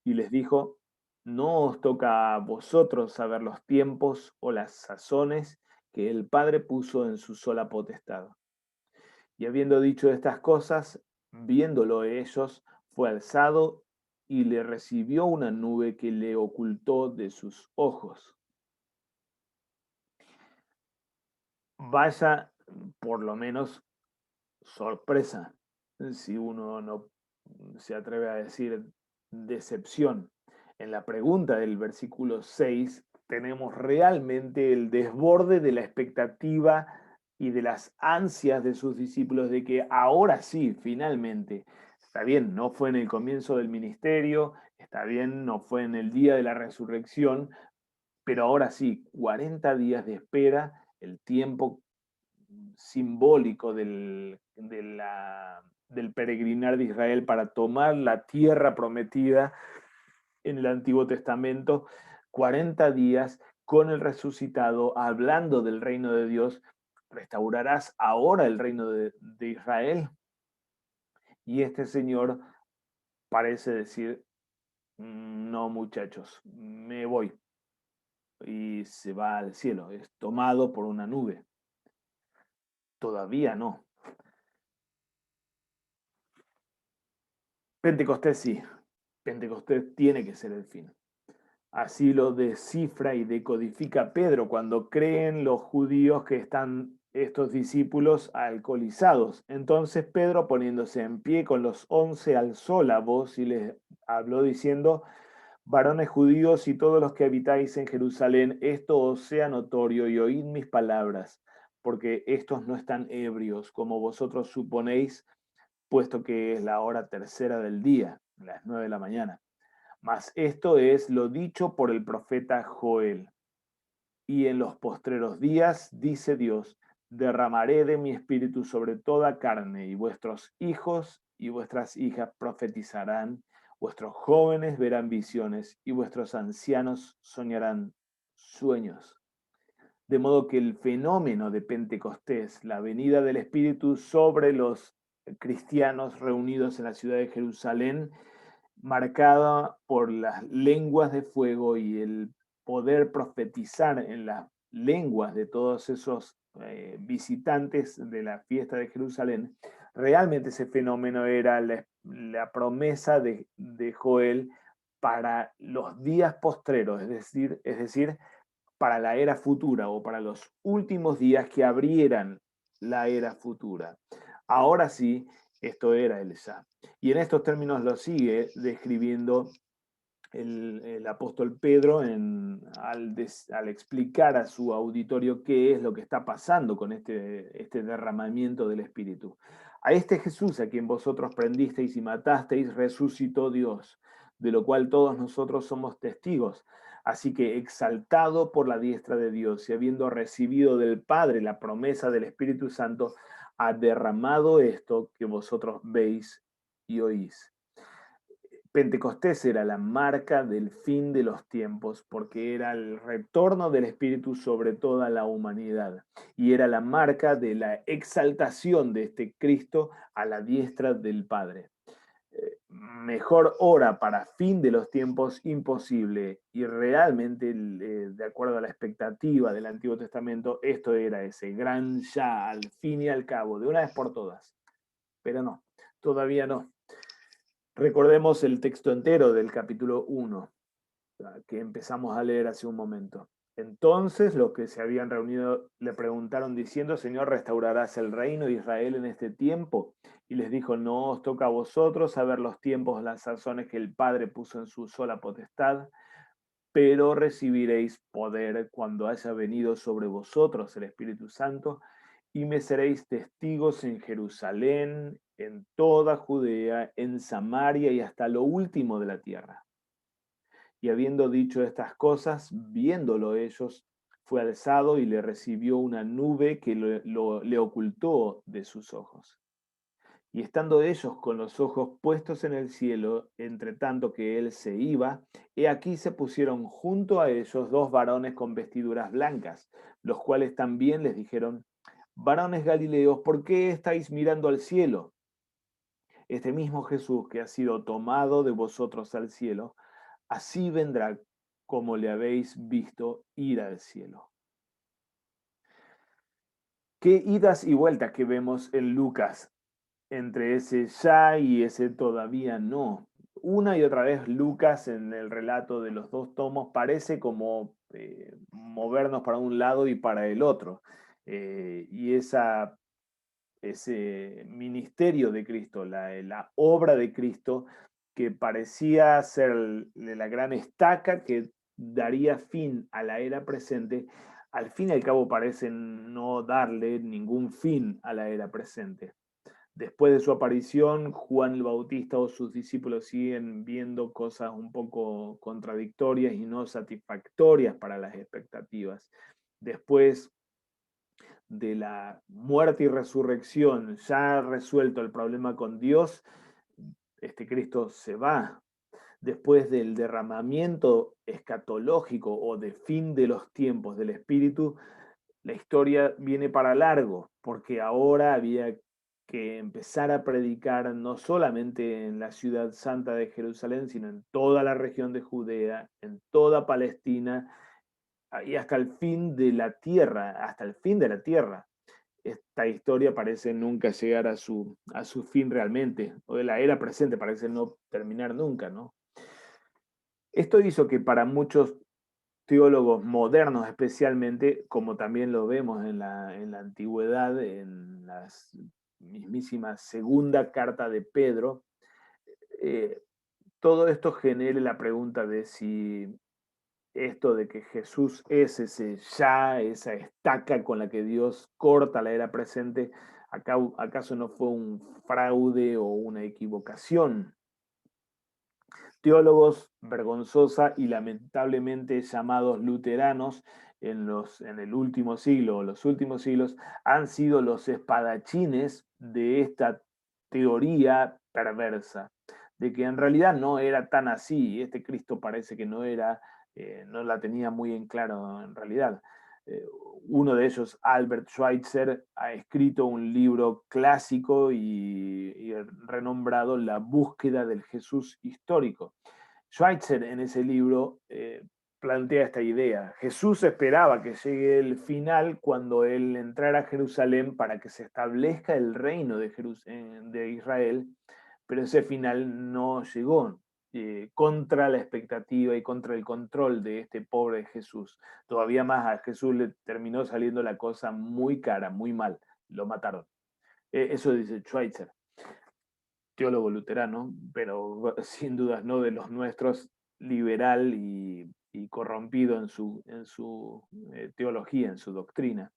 Y les dijo, no os toca a vosotros saber los tiempos o las sazones que el Padre puso en su sola potestad. Y habiendo dicho estas cosas, viéndolo ellos, fue alzado y le recibió una nube que le ocultó de sus ojos. Vaya, por lo menos, sorpresa, si uno no se atreve a decir decepción. En la pregunta del versículo 6 tenemos realmente el desborde de la expectativa y de las ansias de sus discípulos de que ahora sí, finalmente, está bien, no fue en el comienzo del ministerio, está bien, no fue en el día de la resurrección, pero ahora sí, 40 días de espera, el tiempo simbólico del peregrinar de Israel para tomar la tierra prometida en el Antiguo Testamento, 40 días con el resucitado, hablando del reino de Dios, restaurarás ahora el reino de Israel. Y este señor parece decir, no muchachos, me voy. Y se va al cielo, es tomado por una nube. Todavía no. Pentecostés sí, Pentecostés tiene que ser el fin. Así lo descifra y decodifica Pedro cuando creen los judíos que están estos discípulos alcoholizados. Entonces Pedro, poniéndose en pie con los 11, alzó la voz y les habló diciendo, varones judíos y todos los que habitáis en Jerusalén, esto os sea notorio y oíd mis palabras, porque estos no están ebrios, como vosotros suponéis, puesto que es la hora tercera del día, las 9 de la mañana. Mas esto es lo dicho por el profeta Joel. Y en los postreros días, dice Dios, derramaré de mi espíritu sobre toda carne, y vuestros hijos y vuestras hijas profetizarán, vuestros jóvenes verán visiones, y vuestros ancianos soñarán sueños. De modo que el fenómeno de Pentecostés, la venida del Espíritu sobre los cristianos reunidos en la ciudad de Jerusalén, marcada por las lenguas de fuego y el poder profetizar en las lenguas de todos esos visitantes de la fiesta de Jerusalén, realmente ese fenómeno era la promesa de Joel para los días postreros, es decir, para la era futura o para los últimos días que abrieran la era futura. Ahora sí, esto era el ya. Y en estos términos lo sigue describiendo el apóstol Pedro al explicar a su auditorio qué es lo que está pasando con este derramamiento del Espíritu. A este Jesús, a quien vosotros prendisteis y matasteis, resucitó Dios, de lo cual todos nosotros somos testigos. Así que exaltado por la diestra de Dios y habiendo recibido del Padre la promesa del Espíritu Santo, ha derramado esto que vosotros veis y oís. Pentecostés era la marca del fin de los tiempos, porque era el retorno del Espíritu sobre toda la humanidad y era la marca de la exaltación de este Cristo a la diestra del Padre. Mejor hora para fin de los tiempos imposible, y realmente, de acuerdo a la expectativa del Antiguo Testamento, esto era ese gran ya al fin y al cabo, de una vez por todas. Pero no, todavía no. Recordemos el texto entero del capítulo 1, que empezamos a leer hace un momento. Entonces los que se habían reunido le preguntaron diciendo: Señor, ¿restaurarás el reino de Israel en este tiempo? Y les dijo: no os toca a vosotros saber los tiempos, las sazones que el Padre puso en su sola potestad, pero recibiréis poder cuando haya venido sobre vosotros el Espíritu Santo, y me seréis testigos en Jerusalén, en toda Judea, en Samaria y hasta lo último de la tierra. Y habiendo dicho estas cosas, viéndolo ellos, fue alzado y le recibió una nube que le ocultó de sus ojos. Y estando ellos con los ojos puestos en el cielo, entre tanto que él se iba, he aquí se pusieron junto a ellos dos varones con vestiduras blancas, los cuales también les dijeron: varones Galileos, ¿por qué estáis mirando al cielo? Este mismo Jesús que ha sido tomado de vosotros al cielo, así vendrá como le habéis visto ir al cielo. Qué idas y vueltas que vemos en Lucas entre ese ya y ese todavía no. Una y otra vez Lucas en el relato de los dos tomos parece como movernos para un lado y para el otro. Y ese ministerio de Cristo, la obra de Cristo, que parecía ser la gran estaca que daría fin a la era presente, al fin y al cabo parece no darle ningún fin a la era presente. Después de su aparición, Juan el Bautista o sus discípulos siguen viendo cosas un poco contradictorias y no satisfactorias para las expectativas. Después de la muerte y resurrección, ya resuelto el problema con Dios, este Cristo se va. Después del derramamiento escatológico o de fin de los tiempos del Espíritu, la historia viene para largo, porque ahora había que empezar a predicar no solamente en la ciudad santa de Jerusalén, sino en toda la región de Judea, en toda Palestina y hasta el fin de la tierra, hasta el fin de la tierra. Esta historia parece nunca llegar a su fin realmente, o de la era presente parece no terminar nunca, ¿no? Esto hizo que para muchos teólogos modernos especialmente, como también lo vemos en la antigüedad, en la mismísima segunda carta de Pedro, eh, todo esto genere la pregunta de si esto de que Jesús es ese ya, esa estaca con la que Dios corta la era presente, ¿acaso no fue un fraude o una equivocación? Teólogos vergonzosa y lamentablemente llamados luteranos en el último siglo o los últimos siglos han sido los espadachines de esta teoría perversa, de que en realidad no era tan así. Este Cristo parece que no era, no la tenía muy en claro en realidad. Eh, Uno de ellos, Albert Schweitzer, ha escrito un libro clásico y renombrado La búsqueda del Jesús histórico. Schweitzer en ese libro plantea esta idea. Jesús esperaba que llegue el final cuando él entrara a Jerusalén para que se establezca el reino de Israel, pero ese final no llegó. Contra la expectativa y contra el control de este pobre Jesús. Todavía más, a Jesús le terminó saliendo la cosa muy cara, muy mal. Lo mataron. Eso dice Schweitzer, teólogo luterano, pero sin dudas no de los nuestros, liberal y corrompido en su teología, en su doctrina.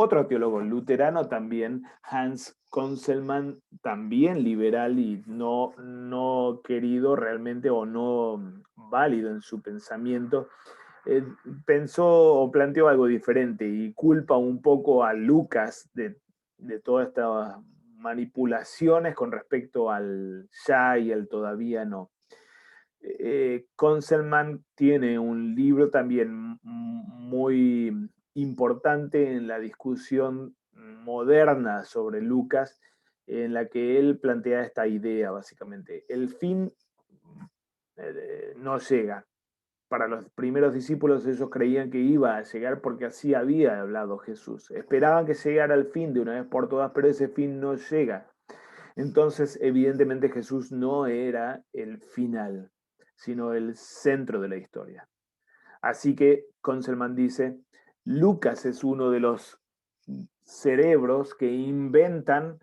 Otro teólogo luterano también, Hans Conzelmann, también liberal y no querido realmente o no válido en su pensamiento, pensó o planteó algo diferente y culpa un poco a Lucas de todas estas manipulaciones con respecto al ya y el todavía no. Conselman tiene un libro también muy importante en la discusión moderna sobre Lucas, en la que él plantea esta idea, básicamente. El fin no llega. Para los primeros discípulos ellos creían que iba a llegar porque así había hablado Jesús. Esperaban que llegara el fin de una vez por todas, pero ese fin no llega. Entonces, evidentemente Jesús no era el final, sino el centro de la historia. Así que Conselman dice, Lucas es uno de los cerebros que inventan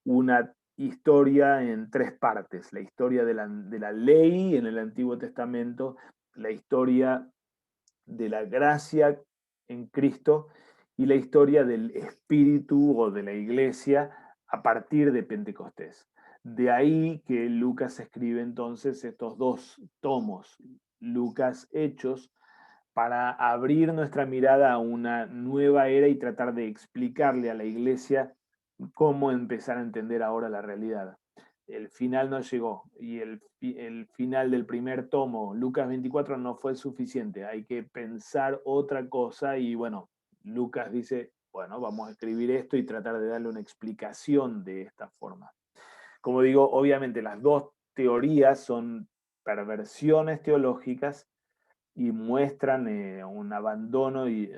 una historia en tres partes, la historia de la ley en el Antiguo Testamento, la historia de la gracia en Cristo y la historia del Espíritu o de la Iglesia a partir de Pentecostés. De ahí que Lucas escribe entonces estos dos tomos, Lucas Hechos, para abrir nuestra mirada a una nueva era y tratar de explicarle a la Iglesia cómo empezar a entender ahora la realidad. El final no llegó y el final del primer tomo, Lucas 24, no fue suficiente. Hay que pensar otra cosa y bueno, Lucas dice, bueno, vamos a escribir esto y tratar de darle una explicación de esta forma. Como digo, obviamente las dos teorías son perversiones teológicas y muestran un abandono del,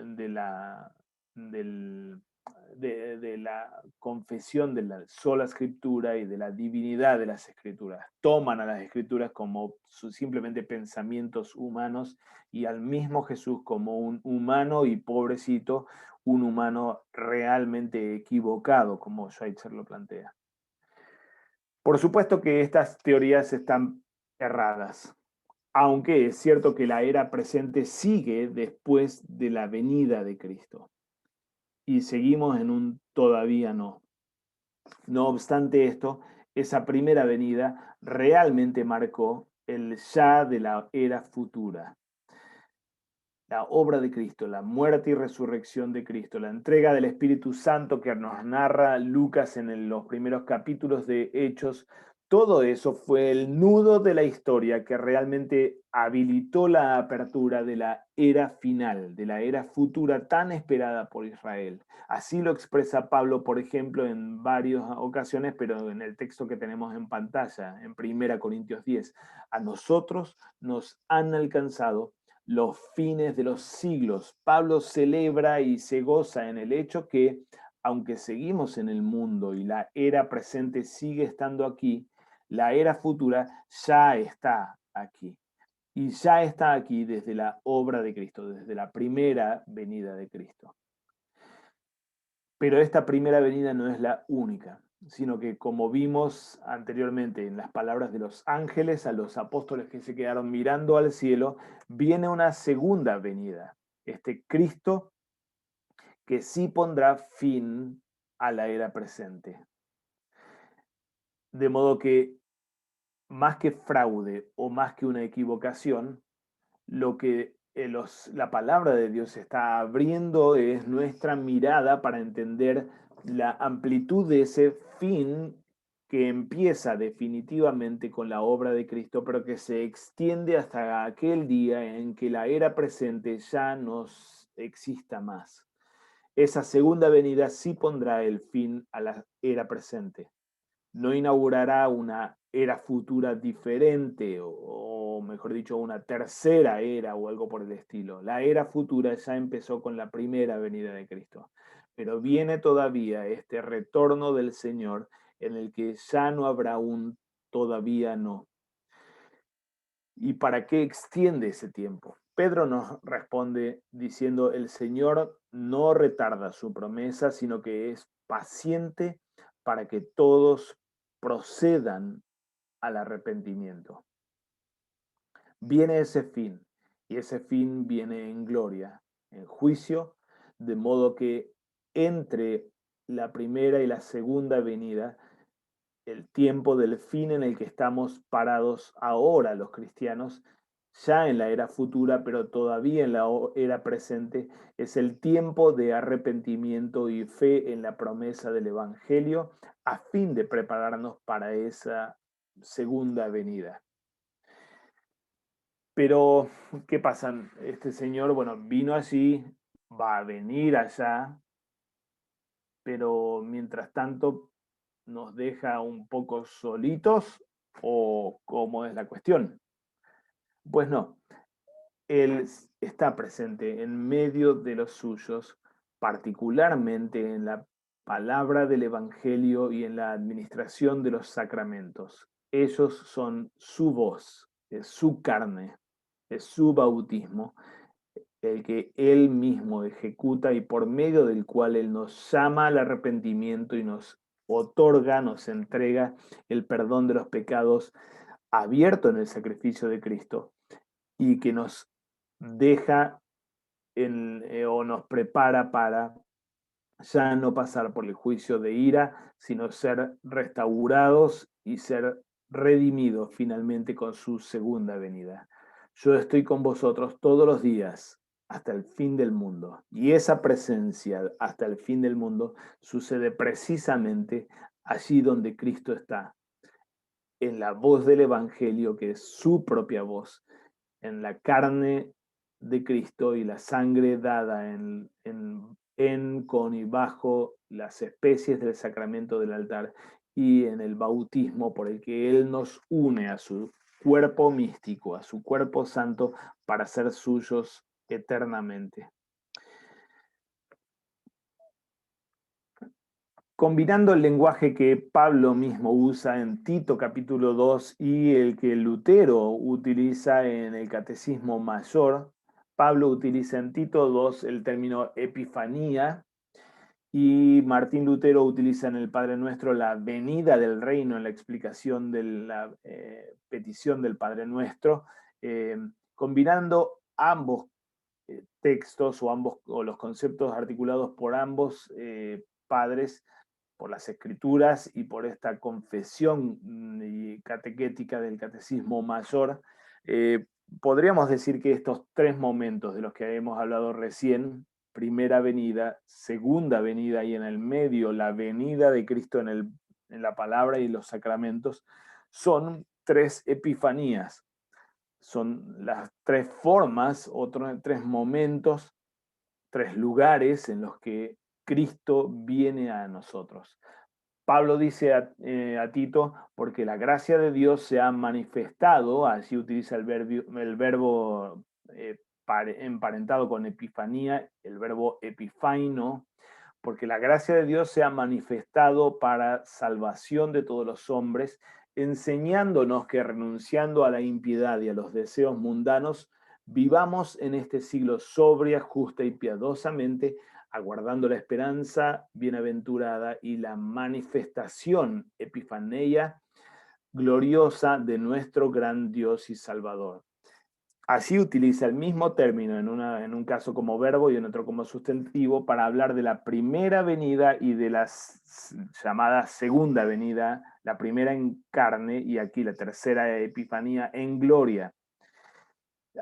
de la confesión de la sola escritura y de la divinidad de las escrituras. Toman a las escrituras como simplemente pensamientos humanos y al mismo Jesús como un humano y pobrecito, un humano realmente equivocado, como Schweitzer lo plantea. Por supuesto que estas teorías están erradas, aunque es cierto que la era presente sigue después de la venida de Cristo. Y seguimos en un todavía no. No obstante esto, esa primera venida realmente marcó el ya de la era futura. La obra de Cristo, la muerte y resurrección de Cristo, la entrega del Espíritu Santo que nos narra Lucas en los primeros capítulos de Hechos, todo eso fue el nudo de la historia que realmente habilitó la apertura de la era final, de la era futura tan esperada por Israel. Así lo expresa Pablo, por ejemplo, en varias ocasiones, pero en el texto que tenemos en pantalla, en 1 Corintios 10. A nosotros nos han alcanzado los fines de los siglos. Pablo celebra y se goza en el hecho que, aunque seguimos en el mundo y la era presente sigue estando aquí, la era futura ya está aquí. Y ya está aquí desde la obra de Cristo, desde la primera venida de Cristo. Pero esta primera venida no es la única, sino que como vimos anteriormente en las palabras de los ángeles a los apóstoles que se quedaron mirando al cielo, viene una segunda venida. Este Cristo que sí pondrá fin a la era presente. De modo que más que fraude o más que una equivocación, lo que la palabra de Dios está abriendo es nuestra mirada para entender la amplitud de ese fin que empieza definitivamente con la obra de Cristo, pero que se extiende hasta aquel día en que la era presente ya no exista más. Esa segunda venida sí pondrá el fin a la era presente. No inaugurará una era futura diferente o mejor dicho, una tercera era o algo por el estilo. La era futura ya empezó con la primera venida de Cristo, pero viene todavía este retorno del Señor en el que ya no habrá un todavía no. ¿Y para qué extiende ese tiempo? Pedro nos responde diciendo, el Señor no retarda su promesa, sino que es paciente para que todos procedan al arrepentimiento. Viene ese fin, y ese fin viene en gloria, en juicio, de modo que entre la primera y la segunda venida, el tiempo del fin en el que estamos parados ahora los cristianos, ya en la era futura, pero todavía en la era presente, es el tiempo de arrepentimiento y fe en la promesa del Evangelio, a fin de prepararnos para esa segunda venida. Pero, ¿qué pasa? Este señor, bueno, vino allí, va a venir allá, pero mientras tanto nos deja un poco solitos, o cómo es la cuestión. Pues no, Él está presente en medio de los suyos, particularmente en la palabra del Evangelio y en la administración de los sacramentos. Ellos son su voz, es su carne, es su bautismo, el que Él mismo ejecuta y por medio del cual Él nos llama al arrepentimiento y nos otorga, nos entrega el perdón de los pecados abierto en el sacrificio de Cristo y que nos deja o nos prepara para ya no pasar por el juicio de ira, sino ser restaurados y ser redimidos finalmente con su segunda venida. Yo estoy con vosotros todos los días hasta el fin del mundo. Y esa presencia hasta el fin del mundo sucede precisamente allí donde Cristo está, en la voz del Evangelio, que es su propia voz, en la carne de Cristo y la sangre dada con y bajo las especies del sacramento del altar y en el bautismo por el que Él nos une a su cuerpo místico, a su cuerpo santo, para ser suyos eternamente. Combinando el lenguaje que Pablo mismo usa en Tito capítulo 2 y el que Lutero utiliza en el Catecismo Mayor, Pablo utiliza en Tito 2 el término epifanía y Martín Lutero utiliza en el Padre Nuestro la venida del reino en la explicación de la petición del Padre Nuestro, combinando ambos textos o los conceptos articulados por ambos padres, por las escrituras y por esta confesión catequética del Catecismo Mayor, podríamos decir que estos tres momentos de los que hemos hablado recién, primera venida, segunda venida y en el medio la venida de Cristo en la palabra y los sacramentos, son tres epifanías. Son las tres formas, tres momentos, tres lugares en los que Cristo viene a nosotros. Pablo dice a Tito, porque la gracia de Dios se ha manifestado, así utiliza el verbo emparentado con epifanía, el verbo epifaino, porque la gracia de Dios se ha manifestado para salvación de todos los hombres, enseñándonos que renunciando a la impiedad y a los deseos mundanos, vivamos en este siglo sobria, justa y piadosamente, aguardando la esperanza bienaventurada y la manifestación epifaneia gloriosa de nuestro gran Dios y Salvador. Así utiliza el mismo término en un caso como verbo y en otro como sustantivo para hablar de la primera venida y de la llamada segunda venida, la primera en carne y aquí la tercera epifanía en gloria.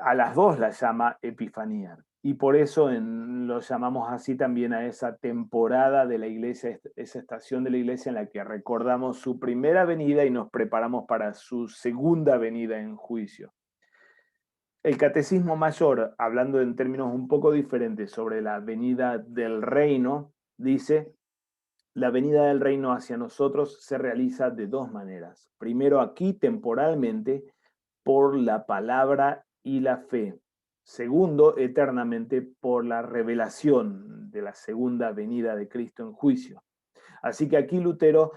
A las dos las llama epifanía y por eso lo llamamos así también a esa temporada de la iglesia, esa estación de la iglesia en la que recordamos su primera venida y nos preparamos para su segunda venida en juicio. El Catecismo Mayor, hablando en términos un poco diferentes sobre la venida del reino, dice: la venida del reino hacia nosotros se realiza de dos maneras. Primero, aquí temporalmente, por la palabra y la fe. Segundo, eternamente, por la revelación de la segunda venida de Cristo en juicio. Así que aquí Lutero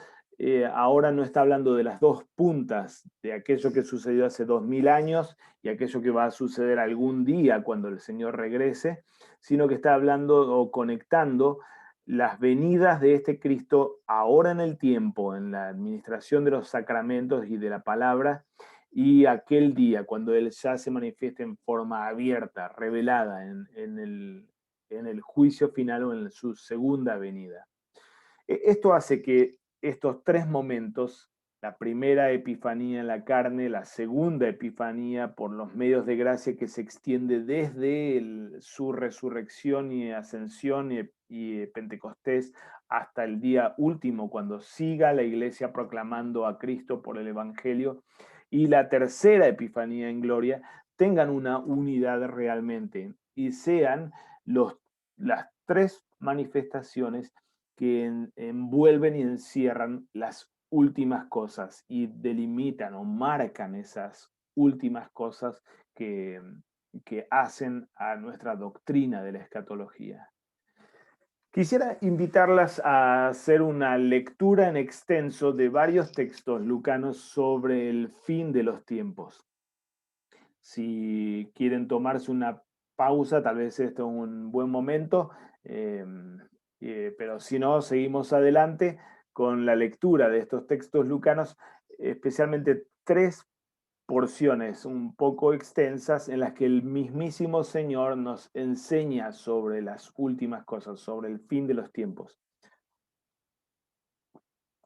ahora no está hablando de las dos puntas de aquello que sucedió hace 2000 años y aquello que va a suceder algún día cuando el Señor regrese, sino que está hablando o conectando las venidas de este Cristo ahora en el tiempo, en la administración de los sacramentos y de la palabra, y aquel día cuando Él ya se manifieste en forma abierta, revelada en el en el juicio final o en su segunda venida. Esto hace que estos tres momentos, la primera epifanía en la carne, la segunda epifanía por los medios de gracia que se extiende desde su resurrección y ascensión y Pentecostés hasta el día último, cuando siga la iglesia proclamando a Cristo por el Evangelio, y la tercera epifanía en gloria, tengan una unidad realmente y sean las tres manifestaciones que envuelven y encierran las últimas cosas y delimitan o marcan esas últimas cosas que hacen a nuestra doctrina de la escatología. Quisiera invitarlas a hacer una lectura en extenso de varios textos lucanos sobre el fin de los tiempos. Si quieren tomarse una pausa, tal vez esto es un buen momento, pero si no, seguimos adelante con la lectura de estos textos lucanos, especialmente tres porciones un poco extensas en las que el mismísimo Señor nos enseña sobre las últimas cosas, sobre el fin de los tiempos.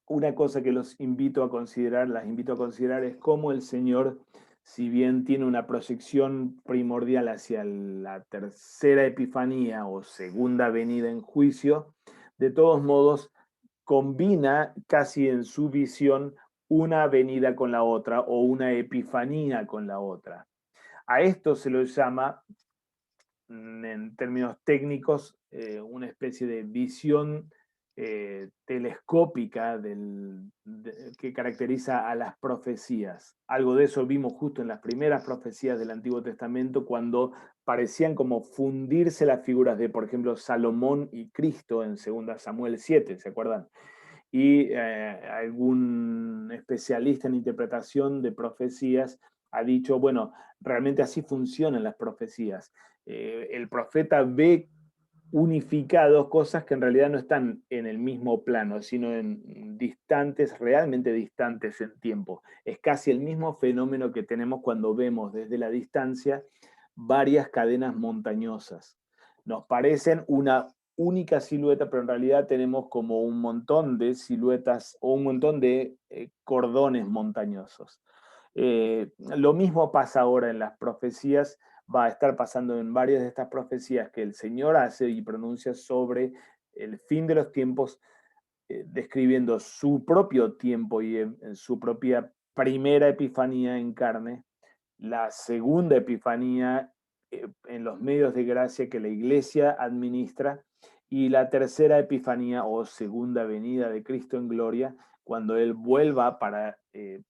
Una cosa que las invito a considerar es cómo el Señor, si bien tiene una proyección primordial hacia la tercera epifanía o segunda venida en juicio, de todos modos combina casi en su visión una venida con la otra o una epifanía con la otra. A esto se lo llama, en términos técnicos, una especie de visión telescópica que caracteriza a las profecías. Algo de eso vimos justo en las primeras profecías del Antiguo Testamento, cuando parecían como fundirse las figuras de, por ejemplo, Salomón y Cristo en 2 Samuel 7, ¿se acuerdan? Y algún especialista en interpretación de profecías ha dicho, bueno, realmente así funcionan las profecías. El profeta ve unificados cosas que en realidad no están en el mismo plano, sino en distantes, realmente distantes en tiempo. Es casi el mismo fenómeno que tenemos cuando vemos desde la distancia varias cadenas montañosas. Nos parecen una única silueta, pero en realidad tenemos como un montón de siluetas o un montón de cordones montañosos. Lo mismo pasa ahora en las profecías, va a estar pasando en varias de estas profecías que el Señor hace y pronuncia sobre el fin de los tiempos, describiendo su propio tiempo y en su propia primera epifanía en carne, la segunda epifanía en los medios de gracia que la iglesia administra, y la tercera epifanía o segunda venida de Cristo en gloria, cuando Él vuelva para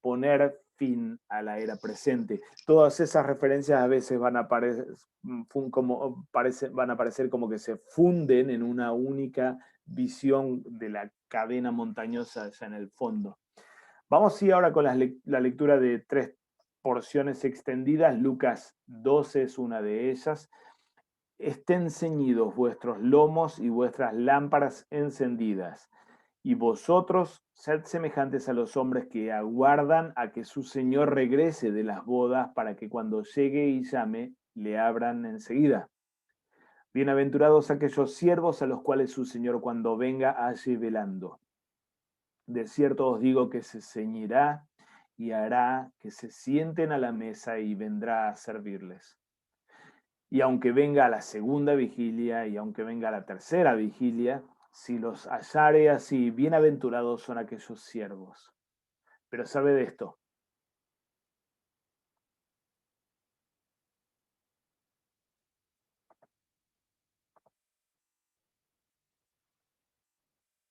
poner fin a la era presente. Todas esas referencias a veces van a aparecer como que se funden en una única visión de la cadena montañosa allá en el fondo. Vamos sí ahora con la lectura de tres porciones extendidas. Lucas 12 es una de ellas. Estén ceñidos vuestros lomos y vuestras lámparas encendidas, y vosotros sed semejantes a los hombres que aguardan a que su Señor regrese de las bodas, para que cuando llegue y llame, le abran enseguida. Bienaventurados aquellos siervos a los cuales su Señor cuando venga halle velando. De cierto os digo que se ceñirá y hará que se sienten a la mesa y vendrá a servirles. Y aunque venga a la segunda vigilia y aunque venga a la tercera vigilia, si los hallare así, bienaventurados son aquellos siervos. Pero sabe de esto.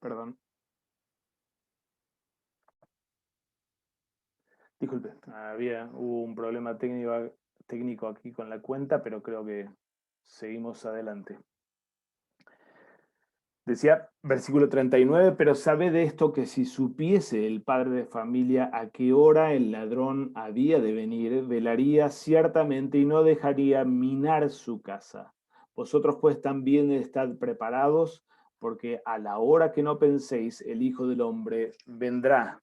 Perdón. Disculpe, hubo un problema técnico aquí con la cuenta, pero creo que seguimos adelante. Decía, versículo 39, pero sabe de esto que si supiese el padre de familia a qué hora el ladrón había de venir, velaría ciertamente y no dejaría minar su casa. Vosotros pues también estad preparados, porque a la hora que no penséis, el Hijo del Hombre vendrá.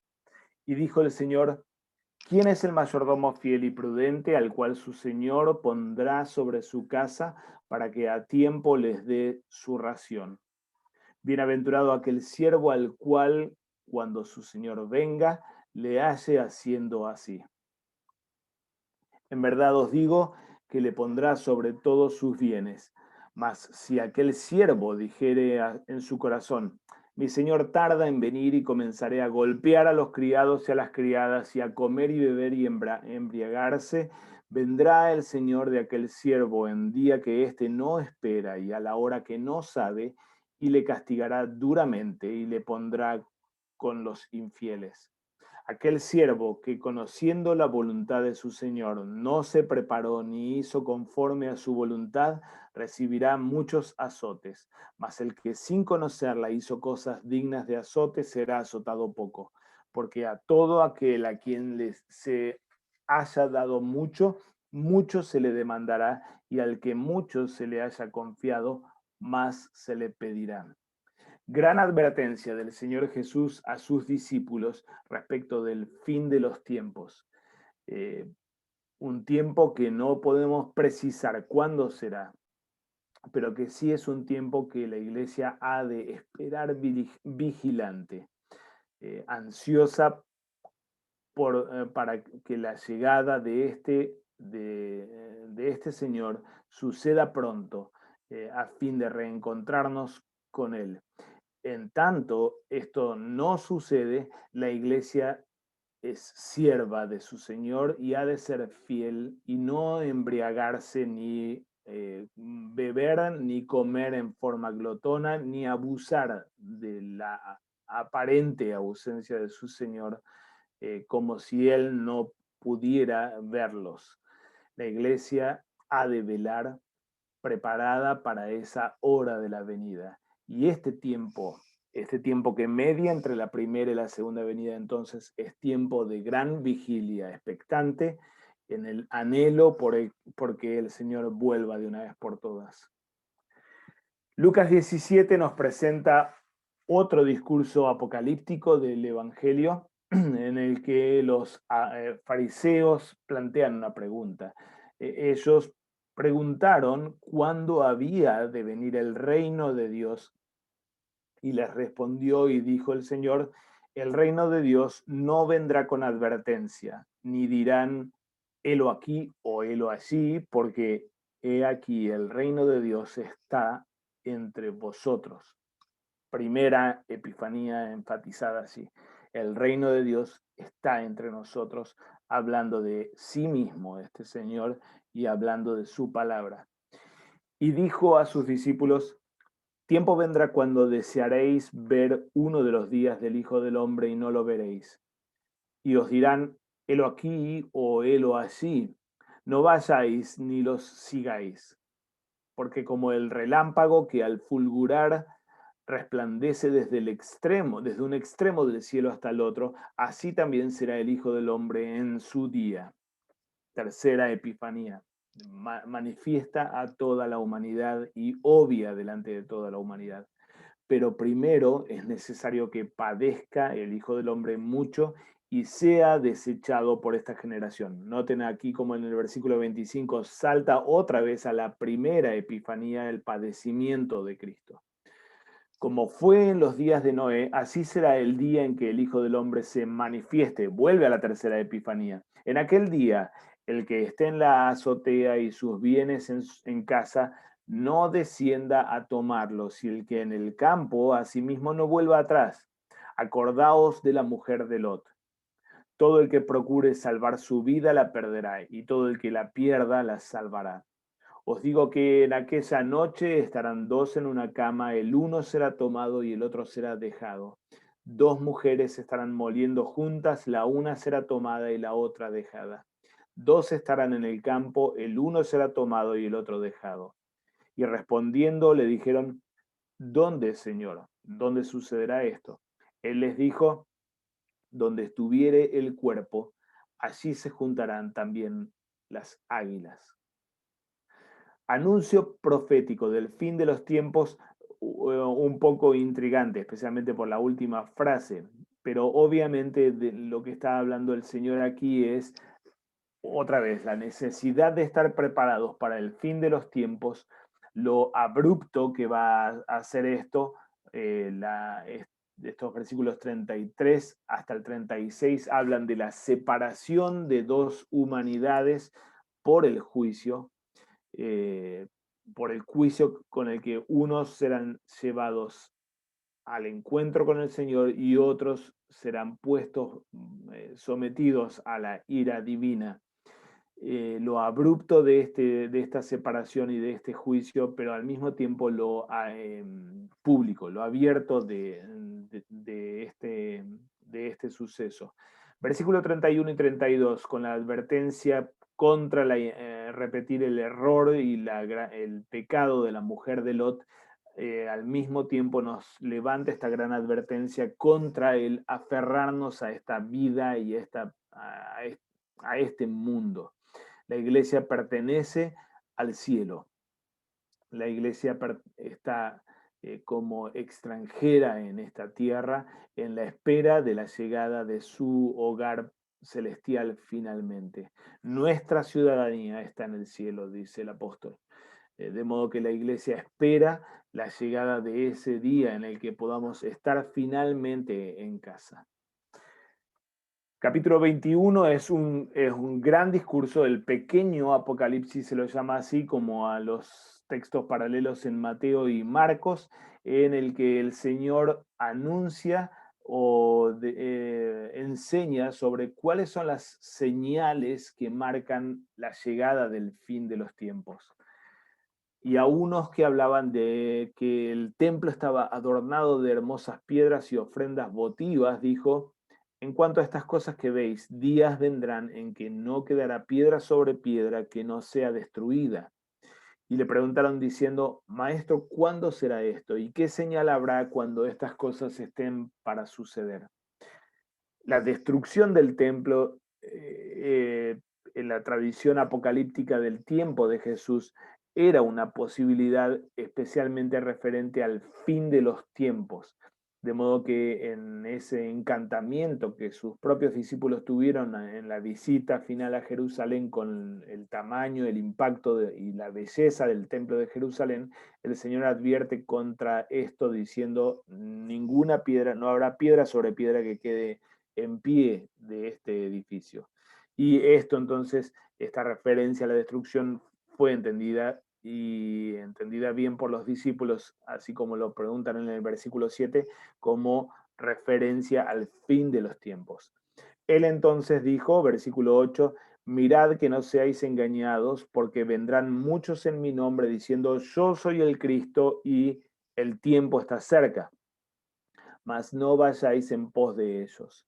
Y dijo el Señor, ¿quién es el mayordomo fiel y prudente al cual su señor pondrá sobre su casa para que a tiempo les dé su ración. Bienaventurado aquel siervo al cual, cuando su señor venga, le halle haciendo así. En verdad os digo que le pondrá sobre todos sus bienes. Mas si aquel siervo dijere en su corazón, mi señor tarda en venir y comenzaré a golpear a los criados y a las criadas y a comer y beber y embriagarse, vendrá el señor de aquel siervo en día que éste no espera y a la hora que no sabe, y le castigará duramente y le pondrá con los infieles. Aquel siervo que, conociendo la voluntad de su señor, no se preparó ni hizo conforme a su voluntad, recibirá muchos azotes. Mas el que sin conocerla hizo cosas dignas de azote será azotado poco. Porque a todo aquel a quien se haya dado mucho, mucho se le demandará, y al que mucho se le haya confiado, más se le pedirá. Gran advertencia del Señor Jesús a sus discípulos respecto del fin de los tiempos. Eh, un tiempo que no podemos precisar cuándo será, pero que sí es un tiempo que la iglesia ha de esperar vigilante, ansiosa para que la llegada de este Señor suceda pronto, a fin de reencontrarnos con Él. En tanto esto no sucede, la iglesia es sierva de su Señor y ha de ser fiel y no embriagarse ni beber ni comer en forma glotona ni abusar de la aparente ausencia de su Señor, como si Él no pudiera verlos. La iglesia ha de velar preparada para esa hora de la venida. Y este tiempo que media entre la primera y la segunda venida, entonces es tiempo de gran vigilia expectante en el anhelo porque el Señor vuelva de una vez por todas. Lucas 17 nos presenta otro discurso apocalíptico del Evangelio en el que los fariseos plantean una pregunta. Ellos preguntaron cuándo había de venir el reino de Dios, y les respondió y dijo el Señor: el reino de Dios no vendrá con advertencia, ni dirán helo aquí o helo allí, porque he aquí el reino de Dios está entre vosotros. Primera epifanía enfatizada así. El reino de Dios está entre nosotros, hablando de sí mismo este Señor y hablando de su palabra. Y dijo a sus discípulos: tiempo vendrá cuando desearéis ver uno de los días del Hijo del Hombre y no lo veréis. Y os dirán, helo aquí o helo allí. No vayáis ni los sigáis, porque como el relámpago que al fulgurar resplandece desde un extremo del cielo hasta el otro, así también será el Hijo del Hombre en su día. Tercera epifanía. Manifiesta a toda la humanidad y obvia delante de toda la humanidad. Pero primero es necesario que padezca el Hijo del Hombre mucho y sea desechado por esta generación. Noten aquí como en el versículo 25 salta otra vez a la primera epifanía el padecimiento de Cristo. Como fue en los días de Noé, así será el día en que el Hijo del Hombre se manifieste. Vuelve a la tercera epifanía. En aquel día, el que esté en la azotea y sus bienes en casa, no descienda a tomarlos, y el que en el campo, asimismo, no vuelva atrás. Acordaos de la mujer de Lot. Todo el que procure salvar su vida la perderá, y todo el que la pierda la salvará. Os digo que en aquella noche estarán dos en una cama, el uno será tomado y el otro será dejado. Dos mujeres estarán moliendo juntas, la una será tomada y la otra dejada. Dos estarán en el campo, el uno será tomado y el otro dejado. Y respondiendo le dijeron: ¿dónde, Señor? ¿Dónde sucederá esto? Él les dijo: donde estuviere el cuerpo, allí se juntarán también las águilas. Anuncio profético del fin de los tiempos, un poco intrigante, especialmente por la última frase, pero obviamente de lo que está hablando el Señor aquí es, otra vez, la necesidad de estar preparados para el fin de los tiempos, lo abrupto que va a hacer esto, estos versículos 33 hasta el 36 hablan de la separación de dos humanidades por el juicio, con el que unos serán llevados al encuentro con el Señor y otros serán puestos, sometidos a la ira divina. Lo abrupto de esta separación y de este juicio, pero al mismo tiempo lo público, lo abierto de este suceso. Versículo 31 y 32, con la advertencia contra repetir el error y el pecado de la mujer de Lot, al mismo tiempo nos levanta esta gran advertencia contra el aferrarnos a esta vida y a este mundo. La iglesia pertenece al cielo. La iglesia está como extranjera en esta tierra, en la espera de la llegada de su hogar celestial finalmente. Nuestra ciudadanía está en el cielo, dice el apóstol. De modo que la iglesia espera la llegada de ese día en el que podamos estar finalmente en casa. Capítulo 21 es un gran discurso del pequeño Apocalipsis, se lo llama así, como a los textos paralelos en Mateo y Marcos, en el que el Señor anuncia o enseña sobre cuáles son las señales que marcan la llegada del fin de los tiempos. Y a unos que hablaban de que el templo estaba adornado de hermosas piedras y ofrendas votivas, dijo: en cuanto a estas cosas que veis, días vendrán en que no quedará piedra sobre piedra que no sea destruida. Y le preguntaron diciendo: Maestro, ¿cuándo será esto? ¿Y qué señal habrá cuando estas cosas estén para suceder? La destrucción del templo, en la tradición apocalíptica del tiempo de Jesús, era una posibilidad especialmente referente al fin de los tiempos. De modo que en ese encantamiento que sus propios discípulos tuvieron en la visita final a Jerusalén, con el tamaño, el impacto y la belleza del templo de Jerusalén, el Señor advierte contra esto diciendo: ninguna piedra, no habrá piedra sobre piedra que quede en pie de este edificio. Y esto entonces, esta referencia a la destrucción fue entendida bien por los discípulos, así como lo preguntan en el versículo 7, como referencia al fin de los tiempos. Él entonces dijo, versículo 8, mirad que no seáis engañados, porque vendrán muchos en mi nombre diciendo: yo soy el Cristo, y el tiempo está cerca. Mas no vayáis en pos de ellos.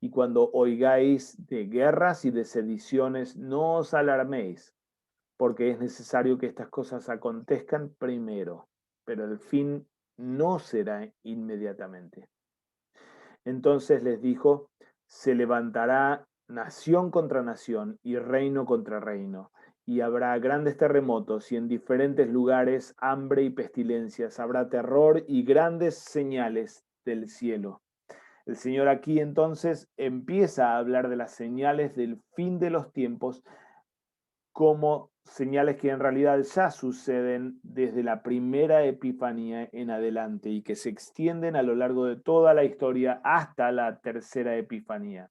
Y cuando oigáis de guerras y de sediciones, no os alarméis, porque es necesario que estas cosas acontezcan primero, pero el fin no será inmediatamente. Entonces les dijo: se levantará nación contra nación y reino contra reino, y habrá grandes terremotos y en diferentes lugares hambre y pestilencias, habrá terror y grandes señales del cielo. El Señor aquí entonces empieza a hablar de las señales del fin de los tiempos como señales que en realidad ya suceden desde la primera Epifanía en adelante y que se extienden a lo largo de toda la historia hasta la tercera Epifanía.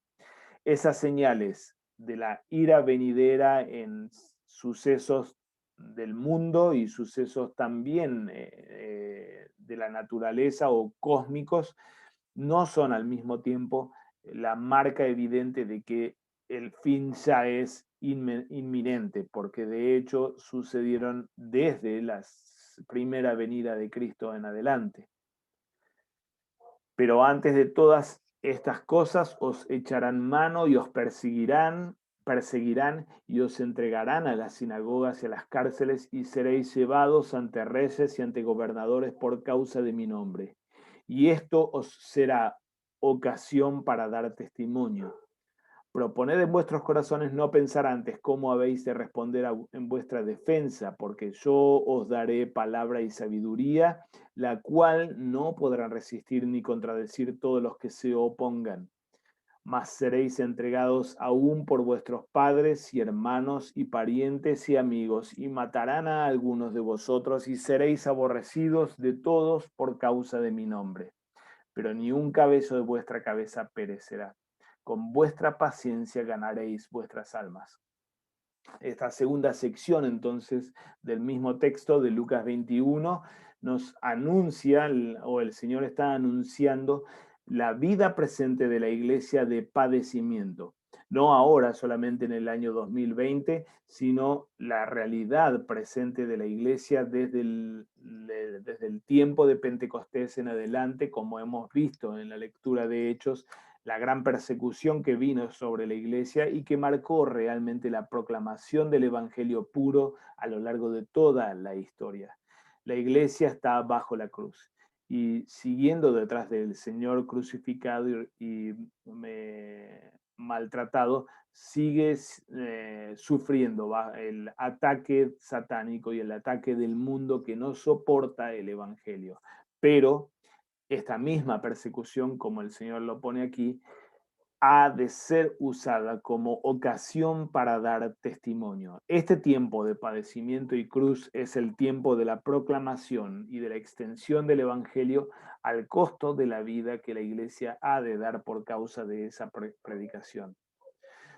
Esas señales de la ira venidera en sucesos del mundo y sucesos también de la naturaleza o cósmicos no son al mismo tiempo la marca evidente de que el fin ya es inminente, porque de hecho sucedieron desde la primera venida de Cristo en adelante. Pero antes de todas estas cosas os echarán mano y os perseguirán y os entregarán a las sinagogas y a las cárceles, y seréis llevados ante reyes y ante gobernadores por causa de mi nombre. Y esto os será ocasión para dar testimonio. Proponed en vuestros corazones no pensar antes cómo habéis de responder en vuestra defensa, porque yo os daré palabra y sabiduría, la cual no podrán resistir ni contradecir todos los que se opongan. mas seréis entregados aún por vuestros padres y hermanos y parientes y amigos, y matarán a algunos de vosotros, y seréis aborrecidos de todos por causa de mi nombre. Pero ni un cabello de vuestra cabeza perecerá. Con vuestra paciencia ganaréis vuestras almas. Esta segunda sección, entonces, del mismo texto de Lucas 21, nos anuncia, o el Señor está anunciando, la vida presente de la iglesia de padecimiento. No ahora solamente en el año 2020, sino la realidad presente de la iglesia desde el tiempo de Pentecostés en adelante, como hemos visto en la lectura de Hechos, la gran persecución que vino sobre la iglesia y que marcó realmente la proclamación del evangelio puro a lo largo de toda la historia. La iglesia está bajo la cruz y siguiendo detrás del Señor crucificado y maltratado, sigue sufriendo el ataque satánico y el ataque del mundo que no soporta el evangelio. Pero esta misma persecución, como el Señor lo pone aquí, ha de ser usada como ocasión para dar testimonio. Este tiempo de padecimiento y cruz es el tiempo de la proclamación y de la extensión del Evangelio al costo de la vida que la Iglesia ha de dar por causa de esa predicación.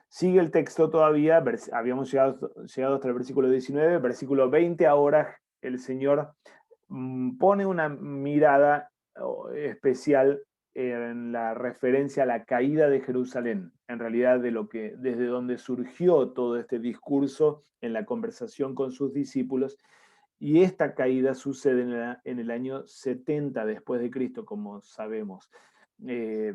Sigue el texto todavía, habíamos llegado hasta el versículo 19, versículo 20, ahora el Señor pone una mirada especial en la referencia a la caída de Jerusalén, en realidad desde donde surgió todo este discurso en la conversación con sus discípulos, y esta caída sucede en el año 70 después de Cristo, como sabemos. Eh,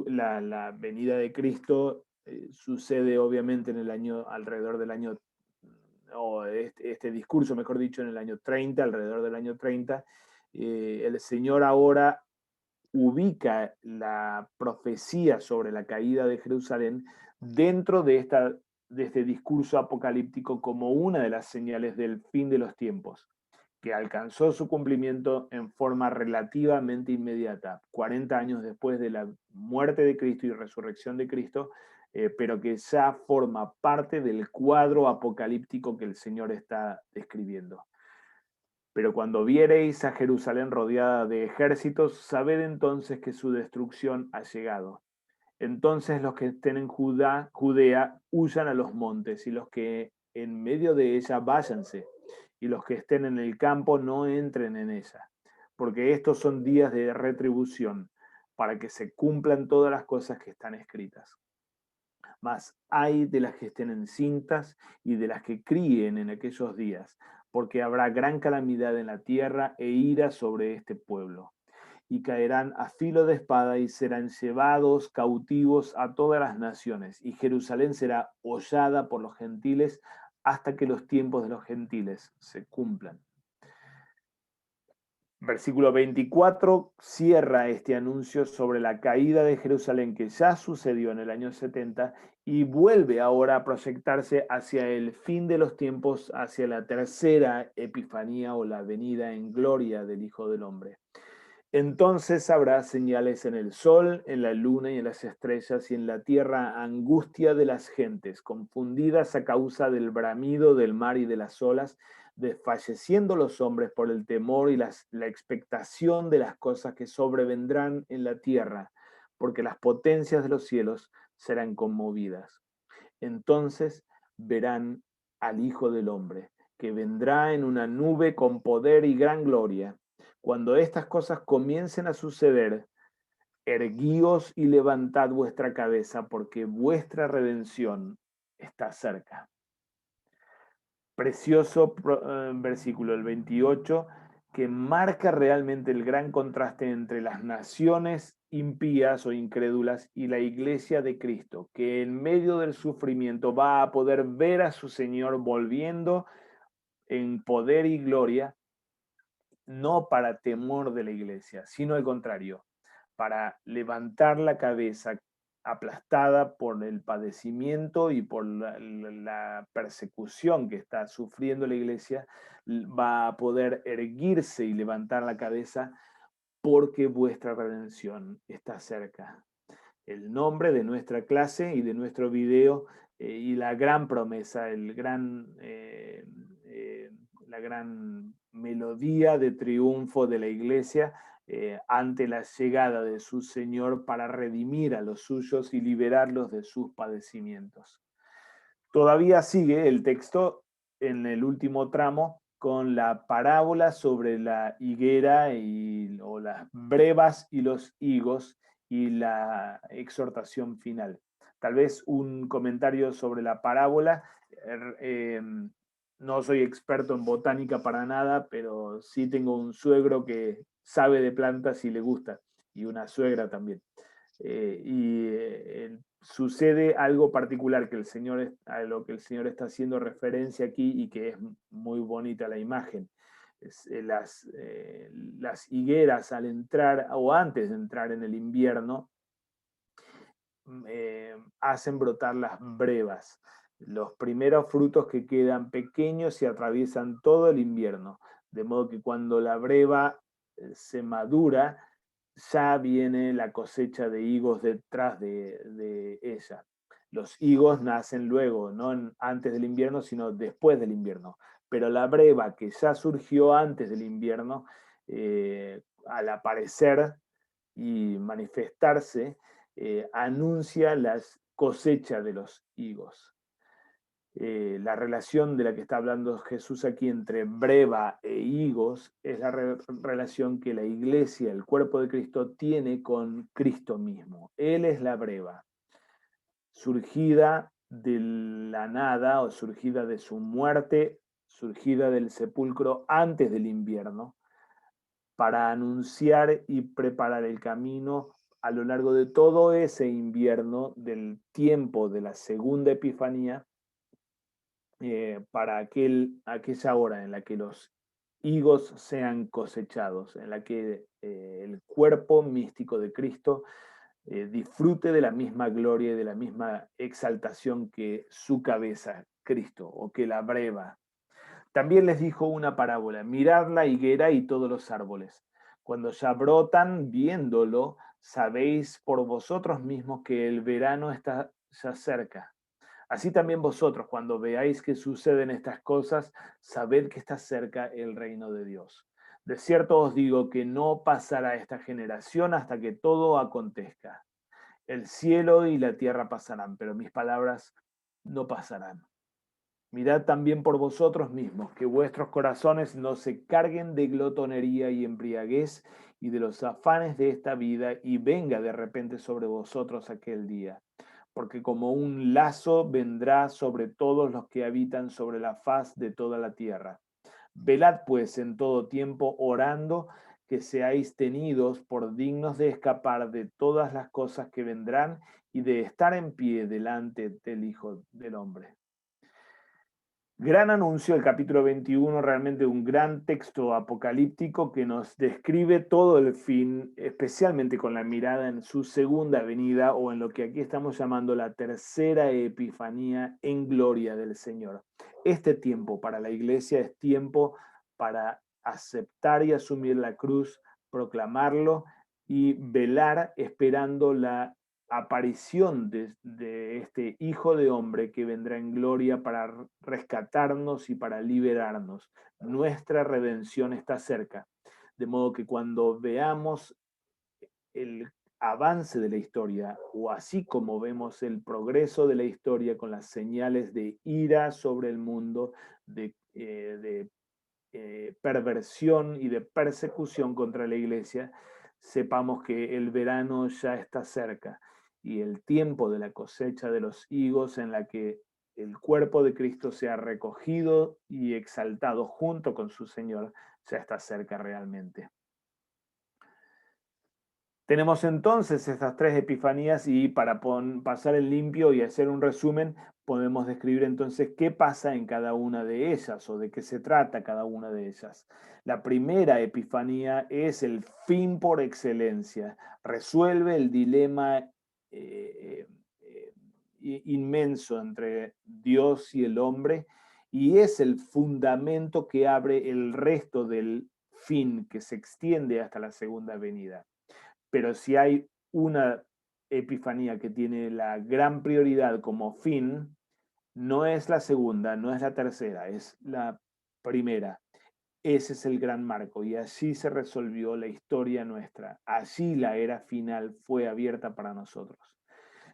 la venida de Cristo sucede obviamente en el año, alrededor del año, o este discurso, mejor dicho, en el año 30, alrededor del año 30. El Señor ahora ubica la profecía sobre la caída de Jerusalén dentro de este discurso apocalíptico como una de las señales del fin de los tiempos, que alcanzó su cumplimiento en forma relativamente inmediata, 40 años después de la muerte de Cristo y resurrección de Cristo, pero que ya forma parte del cuadro apocalíptico que el Señor está describiendo. Pero cuando viereis a Jerusalén rodeada de ejércitos, sabed entonces que su destrucción ha llegado. Entonces los que estén en Judea huyan a los montes, y los que en medio de ella váyanse, y los que estén en el campo no entren en ella, porque estos son días de retribución, para que se cumplan todas las cosas que están escritas. Mas hay de las que estén encintas y de las que críen en aquellos días, porque habrá gran calamidad en la tierra e ira sobre este pueblo. Y caerán a filo de espada y serán llevados cautivos a todas las naciones. Y Jerusalén será hollada por los gentiles hasta que los tiempos de los gentiles se cumplan. Versículo 24 cierra este anuncio sobre la caída de Jerusalén que ya sucedió en el año 70 y vuelve ahora a proyectarse hacia el fin de los tiempos, hacia la tercera epifanía o la venida en gloria del Hijo del Hombre. Entonces habrá señales en el sol, en la luna y en las estrellas, y en la tierra angustia de las gentes, confundidas a causa del bramido del mar y de las olas, desfalleciendo los hombres por el temor y la expectación de las cosas que sobrevendrán en la tierra, porque las potencias de los cielos serán conmovidas. Entonces verán al Hijo del Hombre, que vendrá en una nube con poder y gran gloria. Cuando estas cosas comiencen a suceder, erguíos y levantad vuestra cabeza, porque vuestra redención está cerca. Precioso versículo, el 28, que marca realmente el gran contraste entre las naciones impías o incrédulas y la iglesia de Cristo, que en medio del sufrimiento va a poder ver a su Señor volviendo en poder y gloria, no para temor de la iglesia, sino al contrario, para levantar la cabeza aplastada por el padecimiento y por la persecución que está sufriendo la iglesia, va a poder erguirse y levantar la cabeza porque vuestra redención está cerca. el nombre de nuestra clase y de nuestro video, y la gran promesa, la gran melodía de triunfo de la iglesia ante la llegada de su Señor para redimir a los suyos y liberarlos de sus padecimientos. Todavía sigue el texto en el último tramo con la parábola sobre la higuera o las brevas y los higos y la exhortación final. Tal vez un comentario sobre la parábola. No soy experto en botánica para nada, pero sí tengo un suegro que sabe de plantas y le gusta, y una suegra también. Sucede algo particular a lo que el Señor está haciendo referencia aquí y que es muy bonita la imagen. Las higueras al entrar o antes de entrar en el invierno hacen brotar las brevas, los primeros frutos que quedan pequeños y atraviesan todo el invierno, de modo que cuando la breva se madura, ya viene la cosecha de higos detrás de ella. Los higos nacen luego, no antes del invierno, sino después del invierno. Pero la breva que ya surgió antes del invierno, al aparecer y manifestarse, anuncia la cosecha de los higos. La relación de la que está hablando Jesús aquí entre breva e higos es la relación que la iglesia, el cuerpo de Cristo, tiene con Cristo mismo. Él es la breva, surgida de la nada o surgida de su muerte, surgida del sepulcro antes del invierno, para anunciar y preparar el camino a lo largo de todo ese invierno del tiempo de la segunda Epifanía, para aquella hora en la que los higos sean cosechados, en la que el cuerpo místico de Cristo disfrute de la misma gloria y de la misma exaltación que su cabeza, Cristo, o que la breva. También les dijo una parábola: mirad la higuera y todos los árboles. Cuando ya brotan, viéndolo, sabéis por vosotros mismos que el verano está ya cerca. Así también vosotros, cuando veáis que suceden estas cosas, sabed que está cerca el reino de Dios. De cierto os digo que no pasará esta generación hasta que todo acontezca. El cielo y la tierra pasarán, pero mis palabras no pasarán. Mirad también por vosotros mismos, que vuestros corazones no se carguen de glotonería y embriaguez y de los afanes de esta vida, y venga de repente sobre vosotros aquel día. Porque como un lazo vendrá sobre todos los que habitan sobre la faz de toda la tierra. Velad pues en todo tiempo, orando que seáis tenidos por dignos de escapar de todas las cosas que vendrán y de estar en pie delante del Hijo del Hombre. Gran anuncio, el capítulo 21, realmente un gran texto apocalíptico que nos describe todo el fin, especialmente con la mirada en su segunda venida, o en lo que aquí estamos llamando la tercera epifanía en gloria del Señor. Este tiempo para la iglesia es tiempo para aceptar y asumir la cruz, proclamarlo y velar esperando la aparición de este Hijo de Hombre que vendrá en gloria para rescatarnos y para liberarnos. Nuestra redención está cerca. De modo que cuando veamos el avance de la historia, o así como vemos el progreso de la historia con las señales de ira sobre el mundo, de perversión y de persecución contra la iglesia, sepamos que el verano ya está cerca y el tiempo de la cosecha de los higos, en la que el cuerpo de Cristo sea recogido y exaltado junto con su Señor, ya está cerca realmente. Tenemos entonces estas tres epifanías, y para pasar el limpio y hacer un resumen, podemos describir entonces qué pasa en cada una de ellas o de qué se trata cada una de ellas. La primera epifanía es el fin por excelencia, resuelve el dilema inmenso entre Dios y el hombre, y es el fundamento que abre el resto del fin que se extiende hasta la segunda venida. Pero si hay una epifanía que tiene la gran prioridad como fin no es la segunda, no es la tercera, es la primera. Ese es el gran marco y así se resolvió la historia nuestra. Así la era final fue abierta para nosotros.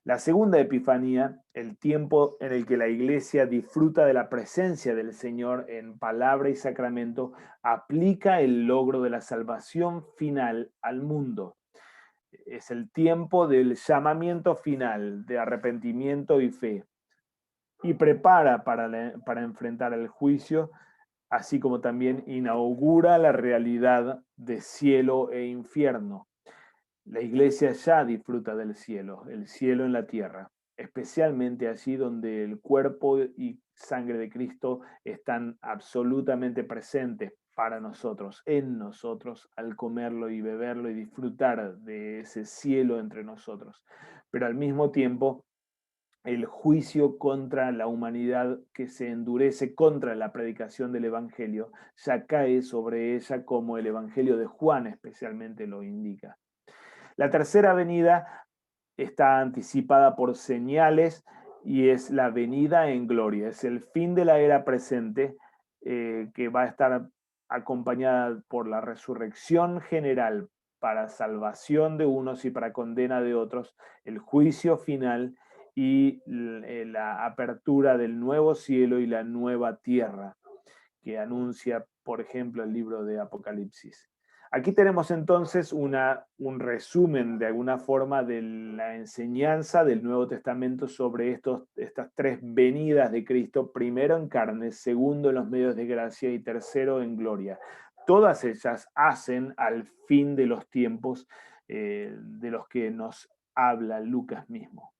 La segunda epifanía, el tiempo en el que la iglesia disfruta de la presencia del Señor en palabra y sacramento, aplica el logro de la salvación final al mundo. Es el tiempo del llamamiento final, de arrepentimiento y fe, y prepara para enfrentar el juicio, así como también inaugura la realidad de cielo e infierno. La iglesia ya disfruta del cielo, el cielo en la tierra, especialmente allí donde el cuerpo y sangre de Cristo están absolutamente presentes para nosotros, en nosotros, al comerlo y beberlo y disfrutar de ese cielo entre nosotros. Pero al mismo tiempo, el juicio contra la humanidad que se endurece contra la predicación del Evangelio ya cae sobre ella como el Evangelio de Juan especialmente lo indica. La tercera venida está anticipada por señales y es la venida en gloria. Es el fin de la era presente que va a estar acompañada por la resurrección general para salvación de unos y para condena de otros, el juicio final y la apertura del nuevo cielo y la nueva tierra que anuncia, por ejemplo, el libro de Apocalipsis. Aquí tenemos entonces un resumen de alguna forma de la enseñanza del Nuevo Testamento sobre estas tres venidas de Cristo, primero en carne, segundo en los medios de gracia y tercero en gloria. Todas ellas hacen al fin de los tiempos de los que nos habla Lucas mismo.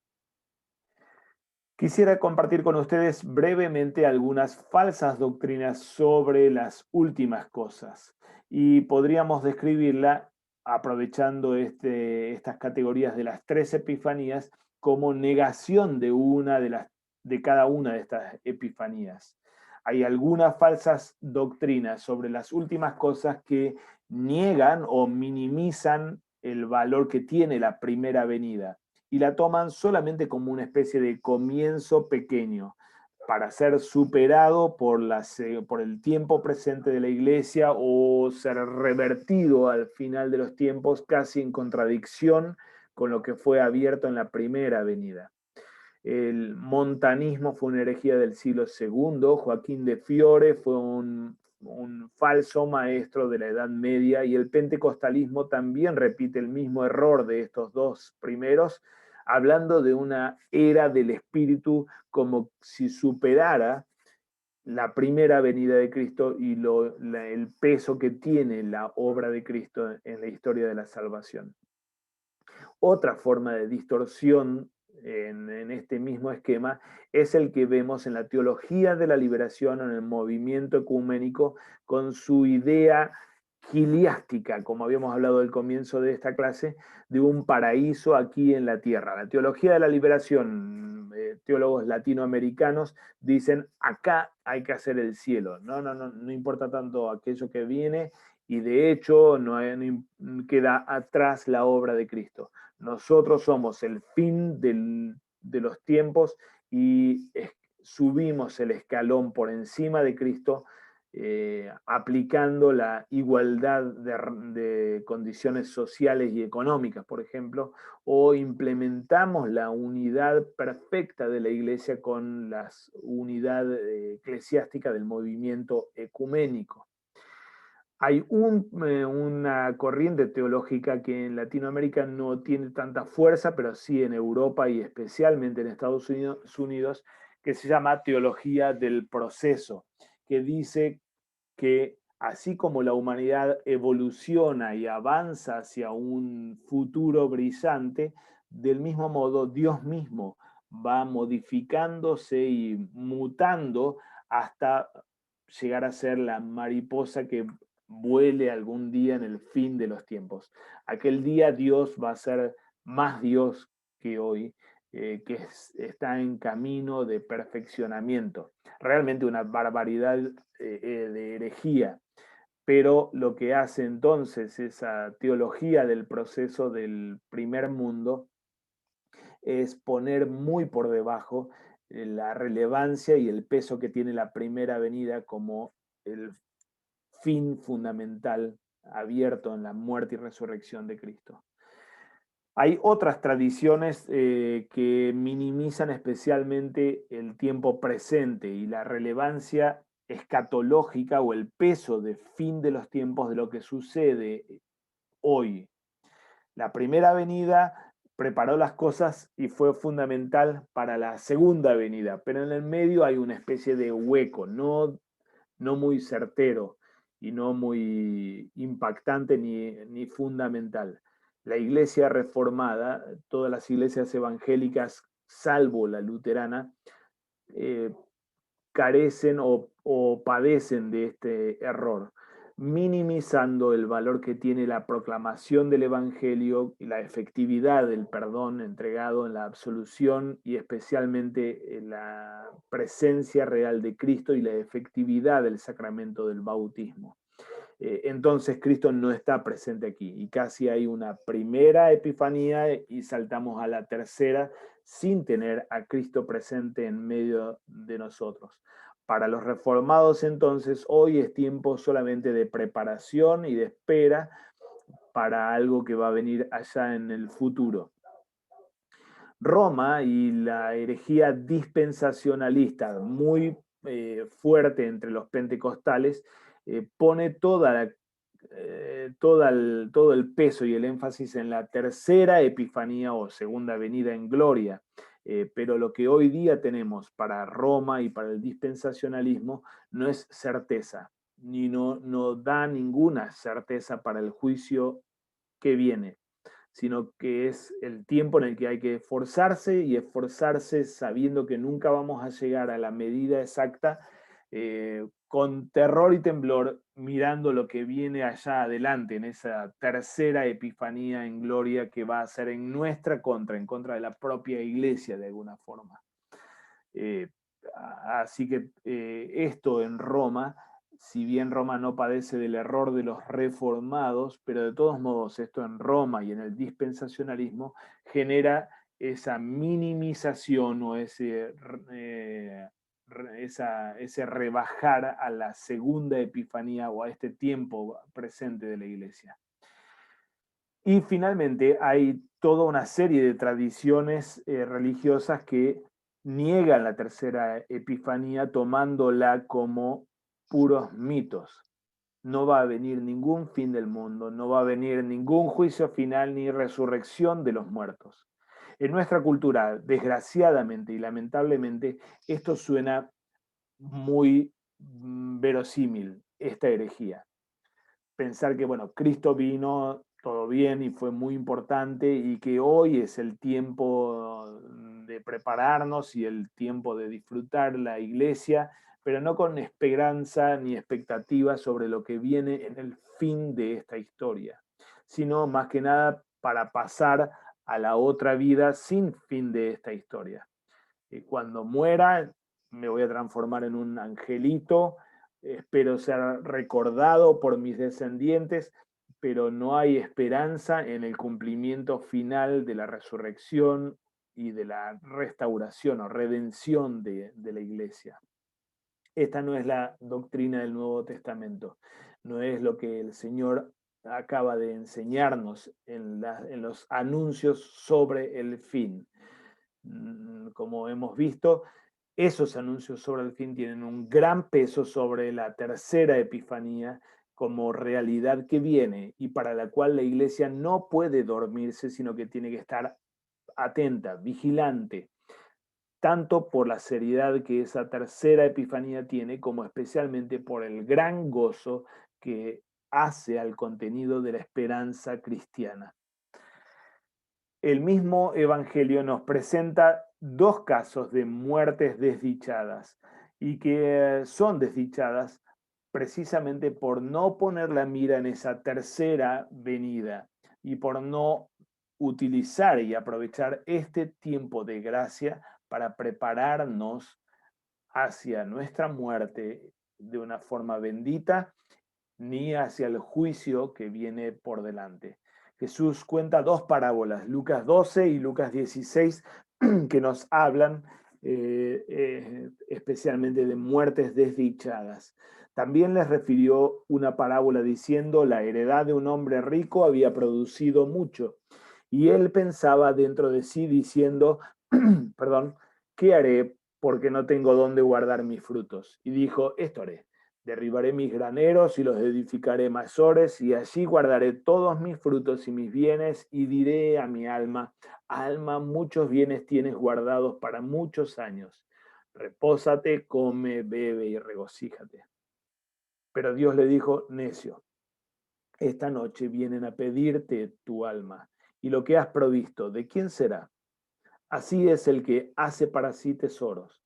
Quisiera compartir con ustedes brevemente algunas falsas doctrinas sobre las últimas cosas y podríamos describirla aprovechando estas categorías de las tres epifanías como negación de cada una de estas epifanías. Hay algunas falsas doctrinas sobre las últimas cosas que niegan o minimizan el valor que tiene la primera venida y la toman solamente como una especie de comienzo pequeño para ser superado por el tiempo presente de la iglesia o ser revertido al final de los tiempos casi en contradicción con lo que fue abierto en la primera venida. El montanismo fue una herejía del siglo II, Joaquín de Fiore fue un falso maestro de la Edad Media y el pentecostalismo también repite el mismo error de estos dos primeros, hablando de una era del Espíritu como si superara la primera venida de Cristo y el peso que tiene la obra de Cristo en la historia de la salvación. Otra forma de distorsión en este mismo esquema es el que vemos en la teología de la liberación, en el movimiento ecuménico, con su idea giliástica, como habíamos hablado al comienzo de esta clase, de un paraíso aquí en la tierra. La teología de la liberación, teólogos latinoamericanos dicen, acá hay que hacer el cielo. No importa tanto aquello que viene y de hecho no queda atrás la obra de Cristo. Nosotros somos el fin de los tiempos y subimos el escalón por encima de Cristo, aplicando la igualdad de condiciones sociales y económicas, por ejemplo, o implementamos la unidad perfecta de la iglesia con la unidad eclesiástica del movimiento ecuménico. Hay una corriente teológica que en Latinoamérica no tiene tanta fuerza, pero sí en Europa y especialmente en Estados Unidos, que se llama teología del proceso, que dice que así como la humanidad evoluciona y avanza hacia un futuro brillante, del mismo modo Dios mismo va modificándose y mutando hasta llegar a ser la mariposa que vuele algún día en el fin de los tiempos. Aquel día Dios va a ser más Dios que hoy, está en camino de perfeccionamiento. Realmente una barbaridad de herejía. Pero lo que hace entonces esa teología del proceso del primer mundo es poner muy por debajo la relevancia y el peso que tiene la primera venida como el fin fundamental abierto en la muerte y resurrección de Cristo. Hay otras tradiciones que minimizan especialmente el tiempo presente y la relevancia escatológica o el peso de fin de los tiempos de lo que sucede hoy. La primera venida preparó las cosas y fue fundamental para la segunda venida, pero en el medio hay una especie de hueco, no muy certero y no muy impactante ni fundamental. La iglesia reformada, todas las iglesias evangélicas, salvo la luterana, eh, carecen o padecen de este error, minimizando el valor que tiene la proclamación del Evangelio y la efectividad del perdón entregado en la absolución y especialmente en la presencia real de Cristo y la efectividad del sacramento del bautismo. Entonces Cristo no está presente aquí y casi hay una primera epifanía y saltamos a la tercera sin tener a Cristo presente en medio de nosotros. Para los reformados entonces hoy es tiempo solamente de preparación y de espera para algo que va a venir allá en el futuro. Roma y la herejía dispensacionalista muy fuerte entre los pentecostales pone todo el peso y el énfasis en la tercera epifanía o segunda venida en gloria. Pero lo que hoy día tenemos para Roma y para el dispensacionalismo no es certeza, ni no da ninguna certeza para el juicio que viene, sino que es el tiempo en el que hay que esforzarse y esforzarse sabiendo que nunca vamos a llegar a la medida exacta, con terror y temblor, mirando lo que viene allá adelante, en esa tercera epifanía en gloria que va a ser en nuestra contra, en contra de la propia iglesia de alguna forma. Eh, Así que esto en Roma, si bien Roma no padece del error de los reformados, pero de todos modos esto en Roma y en el dispensacionalismo genera esa minimización o ese rebajar a la segunda epifanía o a este tiempo presente de la iglesia. Y finalmente hay toda una serie de tradiciones religiosas que niegan la tercera epifanía tomándola como puros mitos. No va a venir ningún fin del mundo, no va a venir ningún juicio final ni resurrección de los muertos. En nuestra cultura, desgraciadamente y lamentablemente, esto suena muy verosímil, esta herejía. Pensar que, bueno, Cristo vino, todo bien y fue muy importante y que hoy es el tiempo de prepararnos y el tiempo de disfrutar la iglesia, pero no con esperanza ni expectativa sobre lo que viene en el fin de esta historia, sino más que nada para pasar a la otra vida sin fin de esta historia. Cuando muera, me voy a transformar en un angelito, espero ser recordado por mis descendientes, pero no hay esperanza en el cumplimiento final de la resurrección y de la restauración o redención de la iglesia. Esta no es la doctrina del Nuevo Testamento, no es lo que el Señor acaba de enseñarnos en los anuncios sobre el fin. Como hemos visto, esos anuncios sobre el fin tienen un gran peso sobre la tercera epifanía como realidad que viene y para la cual la iglesia no puede dormirse, sino que tiene que estar atenta, vigilante, tanto por la seriedad que esa tercera epifanía tiene, como especialmente por el gran gozo que hace al contenido de la esperanza cristiana. El mismo Evangelio nos presenta dos casos de muertes desdichadas y que son desdichadas precisamente por no poner la mira en esa tercera venida y por no utilizar y aprovechar este tiempo de gracia para prepararnos hacia nuestra muerte de una forma bendita ni hacia el juicio que viene por delante. Jesús cuenta dos parábolas, Lucas 12 y Lucas 16, que nos hablan especialmente de muertes desdichadas. También les refirió una parábola diciendo, la heredad de un hombre rico había producido mucho. Y él pensaba dentro de sí diciendo, perdón, ¿qué haré? Porque no tengo dónde guardar mis frutos. Y dijo, esto haré. Derribaré mis graneros y los edificaré mayores, y allí guardaré todos mis frutos y mis bienes, y diré a mi alma, alma, muchos bienes tienes guardados para muchos años. Repósate, come, bebe y regocíjate. Pero Dios le dijo, necio, esta noche vienen a pedirte tu alma, y lo que has provisto, ¿de quién será? Así es el que hace para sí tesoros,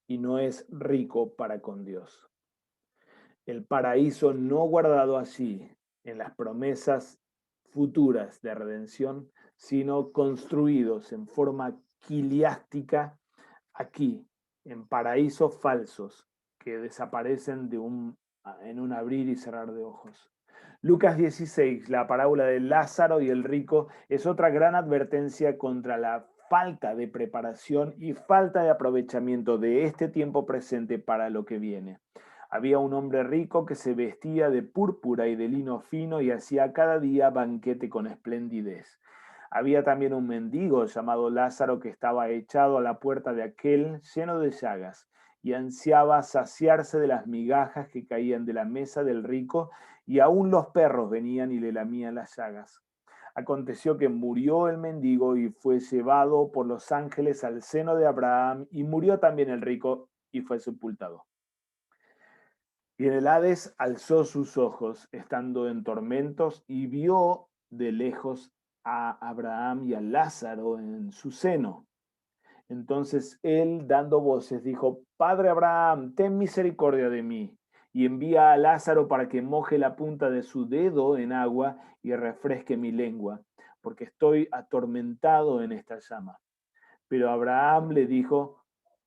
y no es rico para con Dios. El paraíso no guardado allí en las promesas futuras de redención, sino construidos en forma quiliástica aquí, en paraísos falsos que desaparecen en un abrir y cerrar de ojos. Lucas 16, la parábola de Lázaro y el rico, es otra gran advertencia contra la falta de preparación y falta de aprovechamiento de este tiempo presente para lo que viene. Había un hombre rico que se vestía de púrpura y de lino fino y hacía cada día banquete con esplendidez. Había también un mendigo llamado Lázaro que estaba echado a la puerta de aquel lleno de llagas y ansiaba saciarse de las migajas que caían de la mesa del rico, y aún los perros venían y le lamían las llagas. Aconteció que murió el mendigo y fue llevado por los ángeles al seno de Abraham, y murió también el rico y fue sepultado. Y en el Hades alzó sus ojos, estando en tormentos, y vio de lejos a Abraham y a Lázaro en su seno. Entonces él, dando voces, dijo, Padre Abraham, ten misericordia de mí, y envía a Lázaro para que moje la punta de su dedo en agua y refresque mi lengua, porque estoy atormentado en esta llama. Pero Abraham le dijo,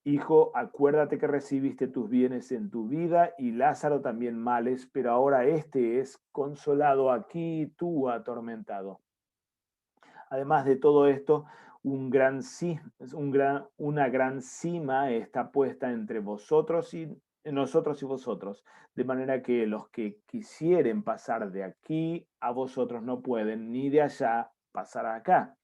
Hijo, acuérdate que recibiste tus bienes en tu vida y Lázaro también males, pero ahora éste es consolado aquí y tú atormentado. Además de todo esto, una gran cima está puesta entre nosotros y vosotros, de manera que los que quisieren pasar de aquí a vosotros no pueden, ni de allá pasar acá.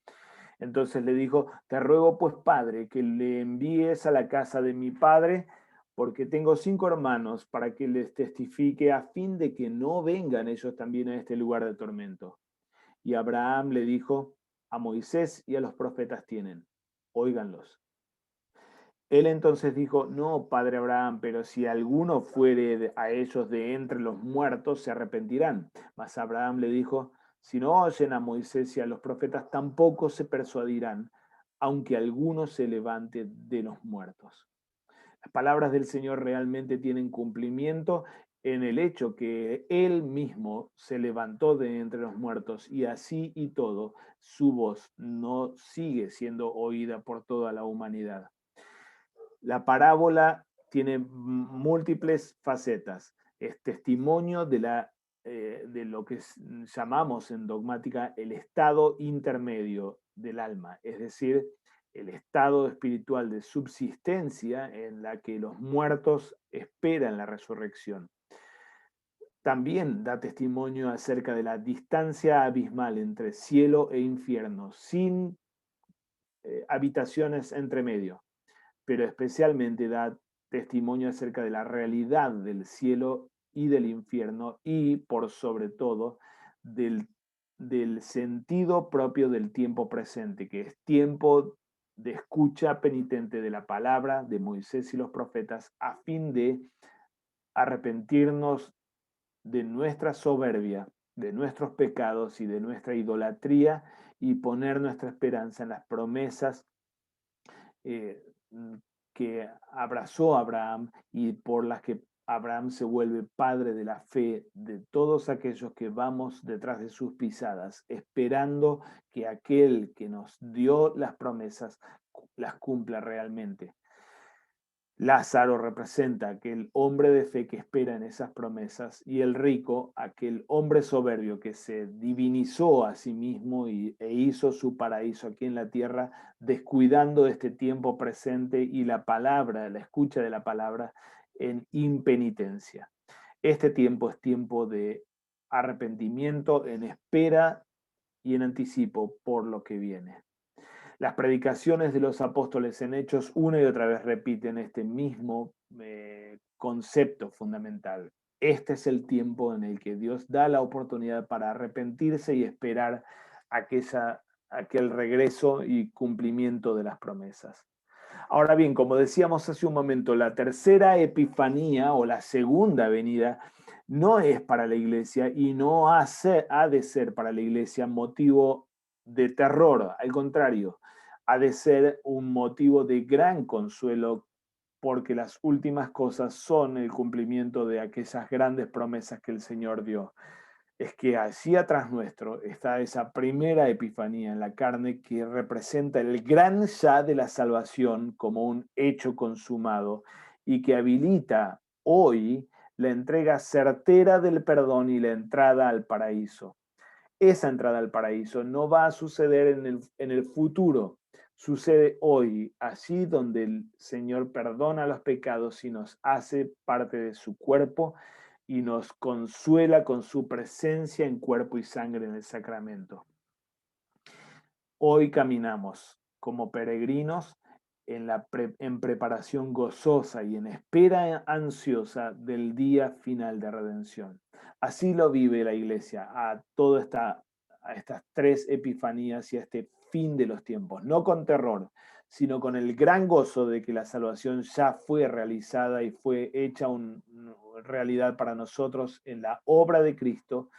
Entonces le dijo, te ruego pues, padre, que le envíes a la casa de mi padre, porque tengo 5 hermanos, para que les testifique a fin de que no vengan ellos también a este lugar de tormento. Y Abraham le dijo, a Moisés y a los profetas tienen, óiganlos. Él entonces dijo, no, padre Abraham, pero si alguno fuere a ellos de entre los muertos, se arrepentirán. Mas Abraham le dijo, si no oyen a Moisés y a los profetas, tampoco se persuadirán, aunque alguno se levante de los muertos. Las palabras del Señor realmente tienen cumplimiento en el hecho que Él mismo se levantó de entre los muertos, y así y todo, su voz no sigue siendo oída por toda la humanidad. La parábola tiene múltiples facetas. Es testimonio de lo que llamamos en dogmática el estado intermedio del alma, es decir, el estado espiritual de subsistencia en la que los muertos esperan la resurrección. También da testimonio acerca de la distancia abismal entre cielo e infierno, sin habitaciones entre medio, pero especialmente da testimonio acerca de la realidad del cielo y del infierno, y por sobre todo del sentido propio del tiempo presente, que es tiempo de escucha penitente de la palabra de Moisés y los profetas, a fin de arrepentirnos de nuestra soberbia, de nuestros pecados y de nuestra idolatría, y poner nuestra esperanza en las promesas eh, que abrazó Abraham y por las que Abraham se vuelve padre de la fe de todos aquellos que vamos detrás de sus pisadas, esperando que aquel que nos dio las promesas las cumpla realmente. Lázaro representa aquel hombre de fe que espera en esas promesas y el rico, aquel hombre soberbio que se divinizó a sí mismo e hizo su paraíso aquí en la tierra, descuidando este tiempo presente y la palabra, la escucha de la palabra en impenitencia. Este tiempo es tiempo de arrepentimiento en espera y en anticipo por lo que viene. Las predicaciones de los apóstoles en Hechos una y otra vez repiten este mismo concepto fundamental. Este es el tiempo en el que Dios da la oportunidad para arrepentirse y esperar aquel regreso y cumplimiento de las promesas. Ahora bien, como decíamos hace un momento, la tercera epifanía o la segunda venida no es para la iglesia y no ha de ser para la iglesia motivo de terror, al contrario, ha de ser un motivo de gran consuelo porque las últimas cosas son el cumplimiento de aquellas grandes promesas que el Señor dio. Es que allí atrás nuestro está esa primera epifanía en la carne que representa el gran ya de la salvación como un hecho consumado y que habilita hoy la entrega certera del perdón y la entrada al paraíso. Esa entrada al paraíso no va a suceder en el futuro, sucede hoy, allí donde el Señor perdona los pecados y nos hace parte de su cuerpo y nos consuela con su presencia en cuerpo y sangre en el sacramento. Hoy caminamos como peregrinos en preparación gozosa y en espera ansiosa del día final de redención. Así lo vive la iglesia a estas tres epifanías y a este fin de los tiempos, no con terror, sino con el gran gozo de que la salvación ya fue realizada y fue hecha una realidad para nosotros en la obra de Cristo,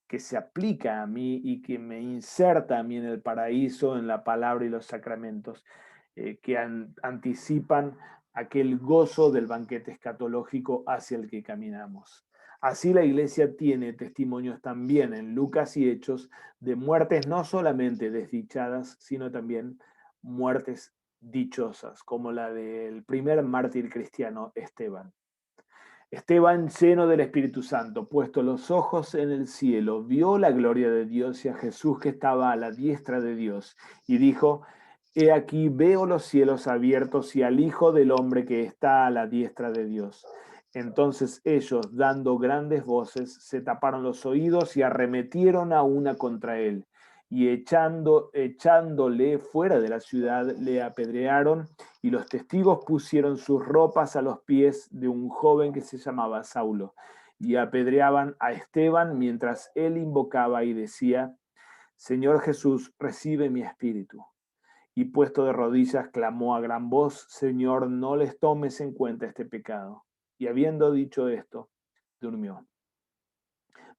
que se aplica a mí y que me inserta a mí en el paraíso, en la palabra y los sacramentos, que anticipan aquel gozo del banquete escatológico hacia el que caminamos. Así la iglesia tiene testimonios también en Lucas y Hechos de muertes no solamente desdichadas, sino también muertes dichosas, como la del primer mártir cristiano, Esteban. Esteban, lleno del Espíritu Santo, puesto los ojos en el cielo, vio la gloria de Dios y a Jesús que estaba a la diestra de Dios, y dijo: He aquí veo los cielos abiertos y al Hijo del Hombre que está a la diestra de Dios. Entonces ellos, dando grandes voces, se taparon los oídos y arremetieron a una contra él, y echándole fuera de la ciudad, le apedrearon, y los testigos pusieron sus ropas a los pies de un joven que se llamaba Saulo, y apedreaban a Esteban mientras él invocaba y decía: Señor Jesús, recibe mi espíritu. Y puesto de rodillas, clamó a gran voz: Señor, no les tomes en cuenta este pecado. Y habiendo dicho esto, durmió.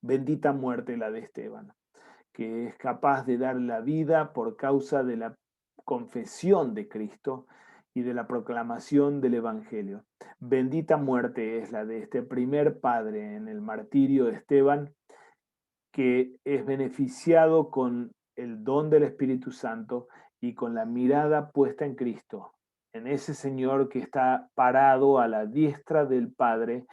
Bendita muerte la de Esteban, que es capaz de dar la vida por causa de la confesión de Cristo y de la proclamación del Evangelio. Bendita muerte es la de este primer padre en el martirio de Esteban, que es beneficiado con el don del Espíritu Santo y con la mirada puesta en Cristo, en ese Señor que está parado a la diestra del Padre,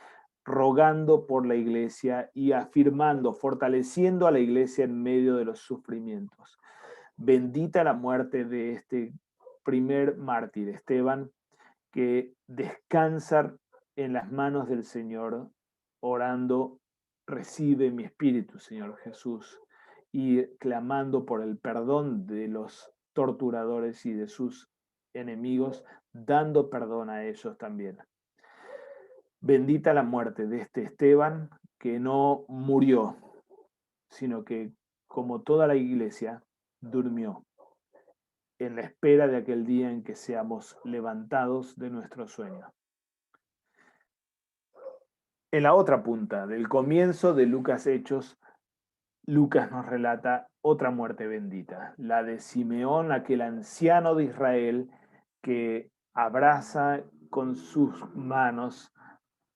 rogando por la iglesia y afirmando, fortaleciendo a la iglesia en medio de los sufrimientos. Bendita la muerte de este primer mártir, Esteban, que descansa en las manos del Señor, orando: recibe mi espíritu, Señor Jesús, y clamando por el perdón de los torturadores y de sus enemigos, dando perdón a ellos también. Bendita la muerte de este Esteban, que no murió, sino que, como toda la iglesia, durmió en la espera de aquel día en que seamos levantados de nuestro sueño. En la otra punta del comienzo de Lucas Hechos, Lucas nos relata otra muerte bendita, la de Simeón, aquel anciano de Israel que abraza con sus manos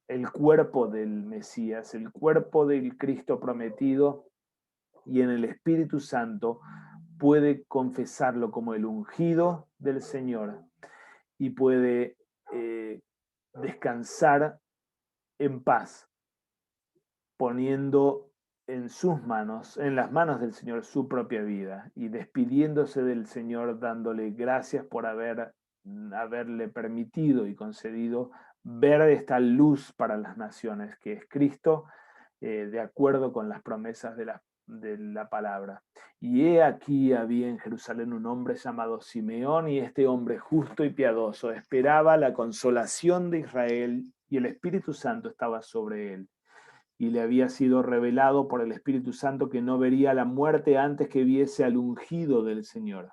el cuerpo del Mesías, el cuerpo del Cristo prometido, y en el Espíritu Santo puede confesarlo como el ungido del Señor y puede descansar en paz, poniendo en sus manos, en las manos del Señor, su propia vida y despidiéndose del Señor, dándole gracias por haberle permitido y concedido ver esta luz para las naciones, que es Cristo, de acuerdo con las promesas de la palabra. Y he aquí había en Jerusalén un hombre llamado Simeón, y este hombre justo y piadoso esperaba la consolación de Israel, y el Espíritu Santo estaba sobre él. Y le había sido revelado por el Espíritu Santo que no vería la muerte antes que viese al ungido del Señor.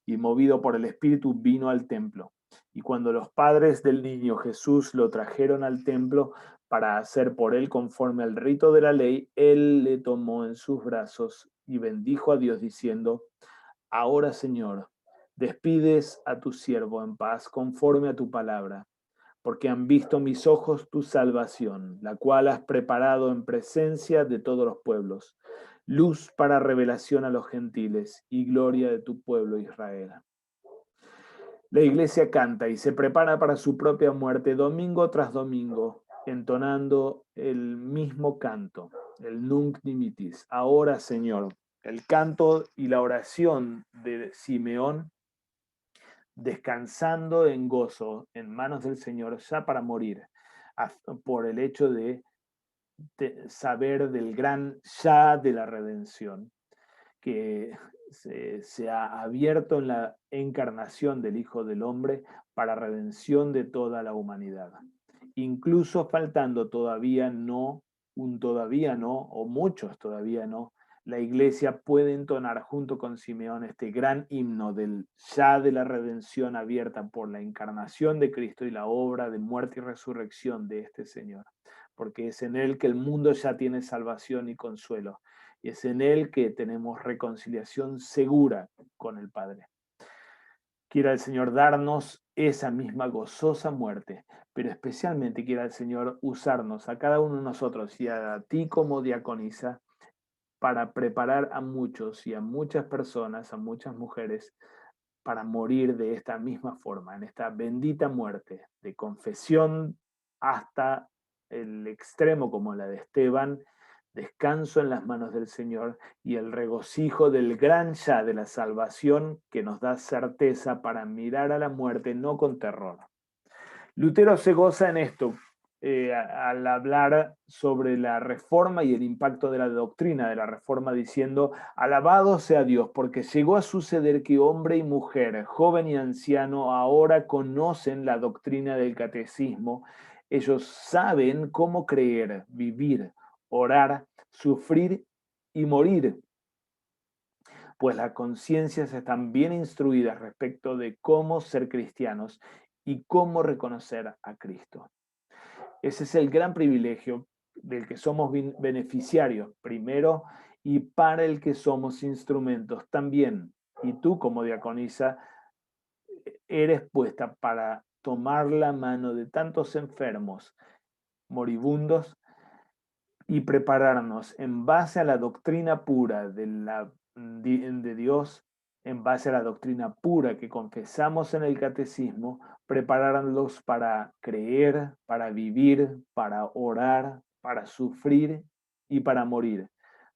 Y movido por el Espíritu vino al templo. Y cuando los padres del niño Jesús lo trajeron al templo para hacer por él conforme al rito de la ley, él le tomó en sus brazos y bendijo a Dios diciendo: Ahora, Señor, despides a tu siervo en paz conforme a tu palabra, porque han visto mis ojos tu salvación, la cual has preparado en presencia de todos los pueblos, luz para revelación a los gentiles y gloria de tu pueblo Israel. La iglesia canta y se prepara para su propia muerte domingo tras domingo, entonando el mismo canto, el Nunc Dimittis. Ahora, Señor, el canto y la oración de Simeón, descansando en gozo en manos del Señor ya para morir, por el hecho de saber del gran ya de la redención, que se ha abierto en la encarnación del Hijo del Hombre para redención de toda la humanidad. Incluso faltando todavía no, o muchos todavía no, la iglesia puede entonar junto con Simeón este gran himno del ya de la redención abierta por la encarnación de Cristo y la obra de muerte y resurrección de este Señor, porque es en él que el mundo ya tiene salvación y consuelo, y es en él que tenemos reconciliación segura con el Padre. Quiera el Señor darnos esa misma gozosa muerte, pero especialmente quiera el Señor usarnos a cada uno de nosotros y a ti como diaconisa para preparar a muchos y a muchas personas, a muchas mujeres, para morir de esta misma forma, en esta bendita muerte, de confesión hasta el extremo como la de Esteban, descanso en las manos del Señor y el regocijo del gran ya de la salvación que nos da certeza para mirar a la muerte no con terror. Lutero se goza en esto al hablar sobre la reforma y el impacto de la doctrina de la reforma, diciendo: alabado sea Dios, porque llegó a suceder que hombre y mujer, joven y anciano, ahora conocen la doctrina del catecismo. Ellos saben cómo creer, vivir, orar, sufrir y morir, pues las conciencias están bien instruidas respecto de cómo ser cristianos y cómo reconocer a Cristo. Ese es el gran privilegio del que somos beneficiarios primero y para el que somos instrumentos también. Y tú como diaconisa eres puesta para tomar la mano de tantos enfermos, moribundos, y prepararnos en base a la doctrina pura de Dios, en base a la doctrina pura que confesamos en el catecismo, prepararlos para creer, para vivir, para orar, para sufrir y para morir,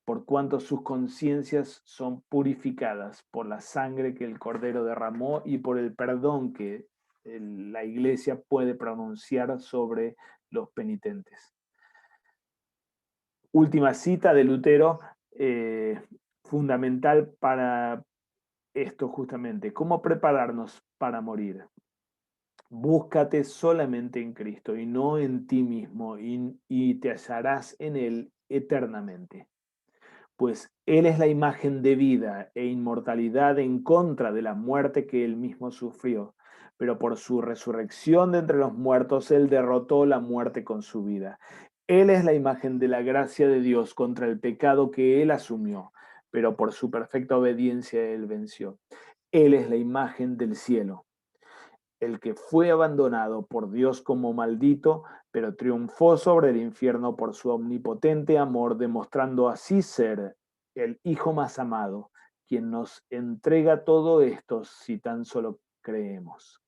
por cuanto sus conciencias son purificadas por la sangre que el Cordero derramó y por el perdón que la Iglesia puede pronunciar sobre los penitentes. Última cita de Lutero, fundamental para esto justamente: ¿cómo prepararnos para morir? Búscate solamente en Cristo y no en ti mismo, y te hallarás en Él eternamente. Pues Él es la imagen de vida e inmortalidad en contra de la muerte que Él mismo sufrió, pero por su resurrección de entre los muertos Él derrotó la muerte con su vida. Él es la imagen de la gracia de Dios contra el pecado que Él asumió, pero por su perfecta obediencia Él venció. Él es la imagen del cielo, el que fue abandonado por Dios como maldito, pero triunfó sobre el infierno por su omnipotente amor, demostrando así ser el Hijo más amado, quien nos entrega todo esto si tan solo creemos.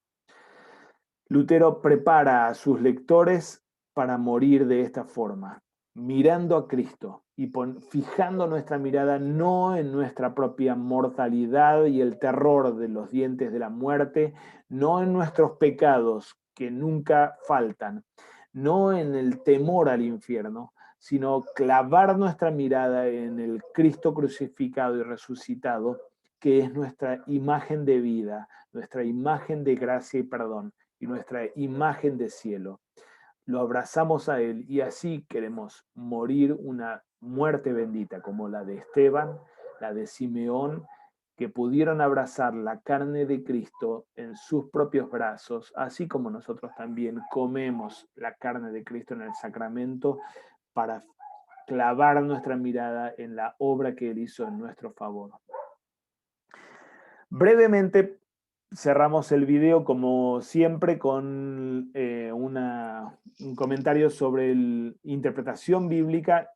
Lutero prepara a sus lectores para morir de esta forma, mirando a Cristo y fijando nuestra mirada no en nuestra propia mortalidad y el terror de los dientes de la muerte, no en nuestros pecados que nunca faltan, no en el temor al infierno, sino clavar nuestra mirada en el Cristo crucificado y resucitado, que es nuestra imagen de vida, nuestra imagen de gracia y perdón y nuestra imagen de cielo. Lo abrazamos a Él y así queremos morir una muerte bendita como la de Esteban, la de Simeón, que pudieron abrazar la carne de Cristo en sus propios brazos, así como nosotros también comemos la carne de Cristo en el sacramento para clavar nuestra mirada en la obra que Él hizo en nuestro favor. Brevemente cerramos el video como siempre con un comentario sobre la interpretación bíblica.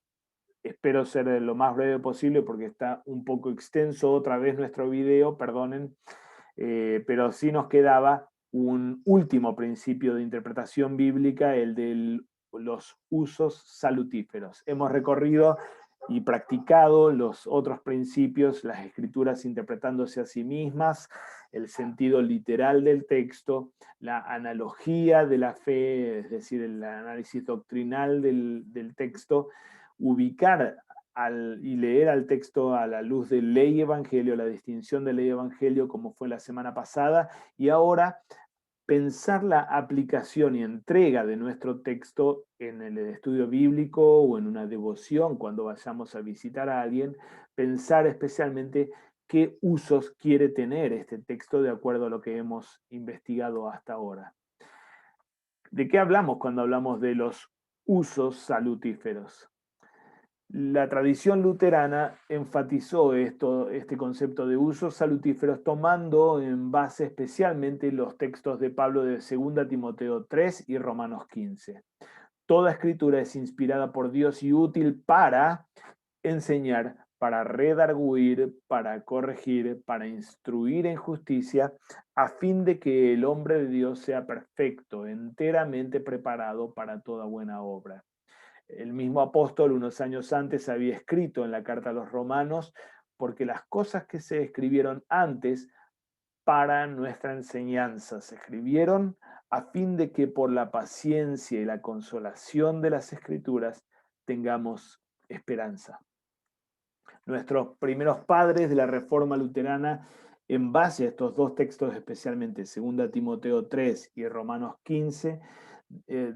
Espero ser lo más breve posible porque está un poco extenso otra vez nuestro video, perdonen, pero sí nos quedaba un último principio de interpretación bíblica, el de los usos salutíferos. Hemos recorrido y practicado los otros principios, las escrituras interpretándose a sí mismas, el sentido literal del texto, la analogía de la fe, es decir, el análisis doctrinal del texto, ubicar y leer al texto a la luz de ley y evangelio, la distinción de ley y evangelio, como fue la semana pasada, y ahora pensar la aplicación y entrega de nuestro texto en el estudio bíblico o en una devoción cuando vayamos a visitar a alguien, pensar especialmente qué usos quiere tener este texto de acuerdo a lo que hemos investigado hasta ahora. ¿De qué hablamos cuando hablamos de los usos salutíferos? La tradición luterana enfatizó este concepto de usos salutíferos tomando en base especialmente los textos de Pablo de 2 Timoteo 3 y Romanos 15. Toda escritura es inspirada por Dios y útil para enseñar, para redarguir, para corregir, para instruir en justicia, a fin de que el hombre de Dios sea perfecto, enteramente preparado para toda buena obra. El mismo apóstol unos años antes había escrito en la carta a los romanos, porque las cosas que se escribieron antes para nuestra enseñanza se escribieron a fin de que por la paciencia y la consolación de las escrituras tengamos esperanza. Nuestros primeros padres de la Reforma Luterana, en base a estos dos textos especialmente, 2 Timoteo 3 y Romanos 15,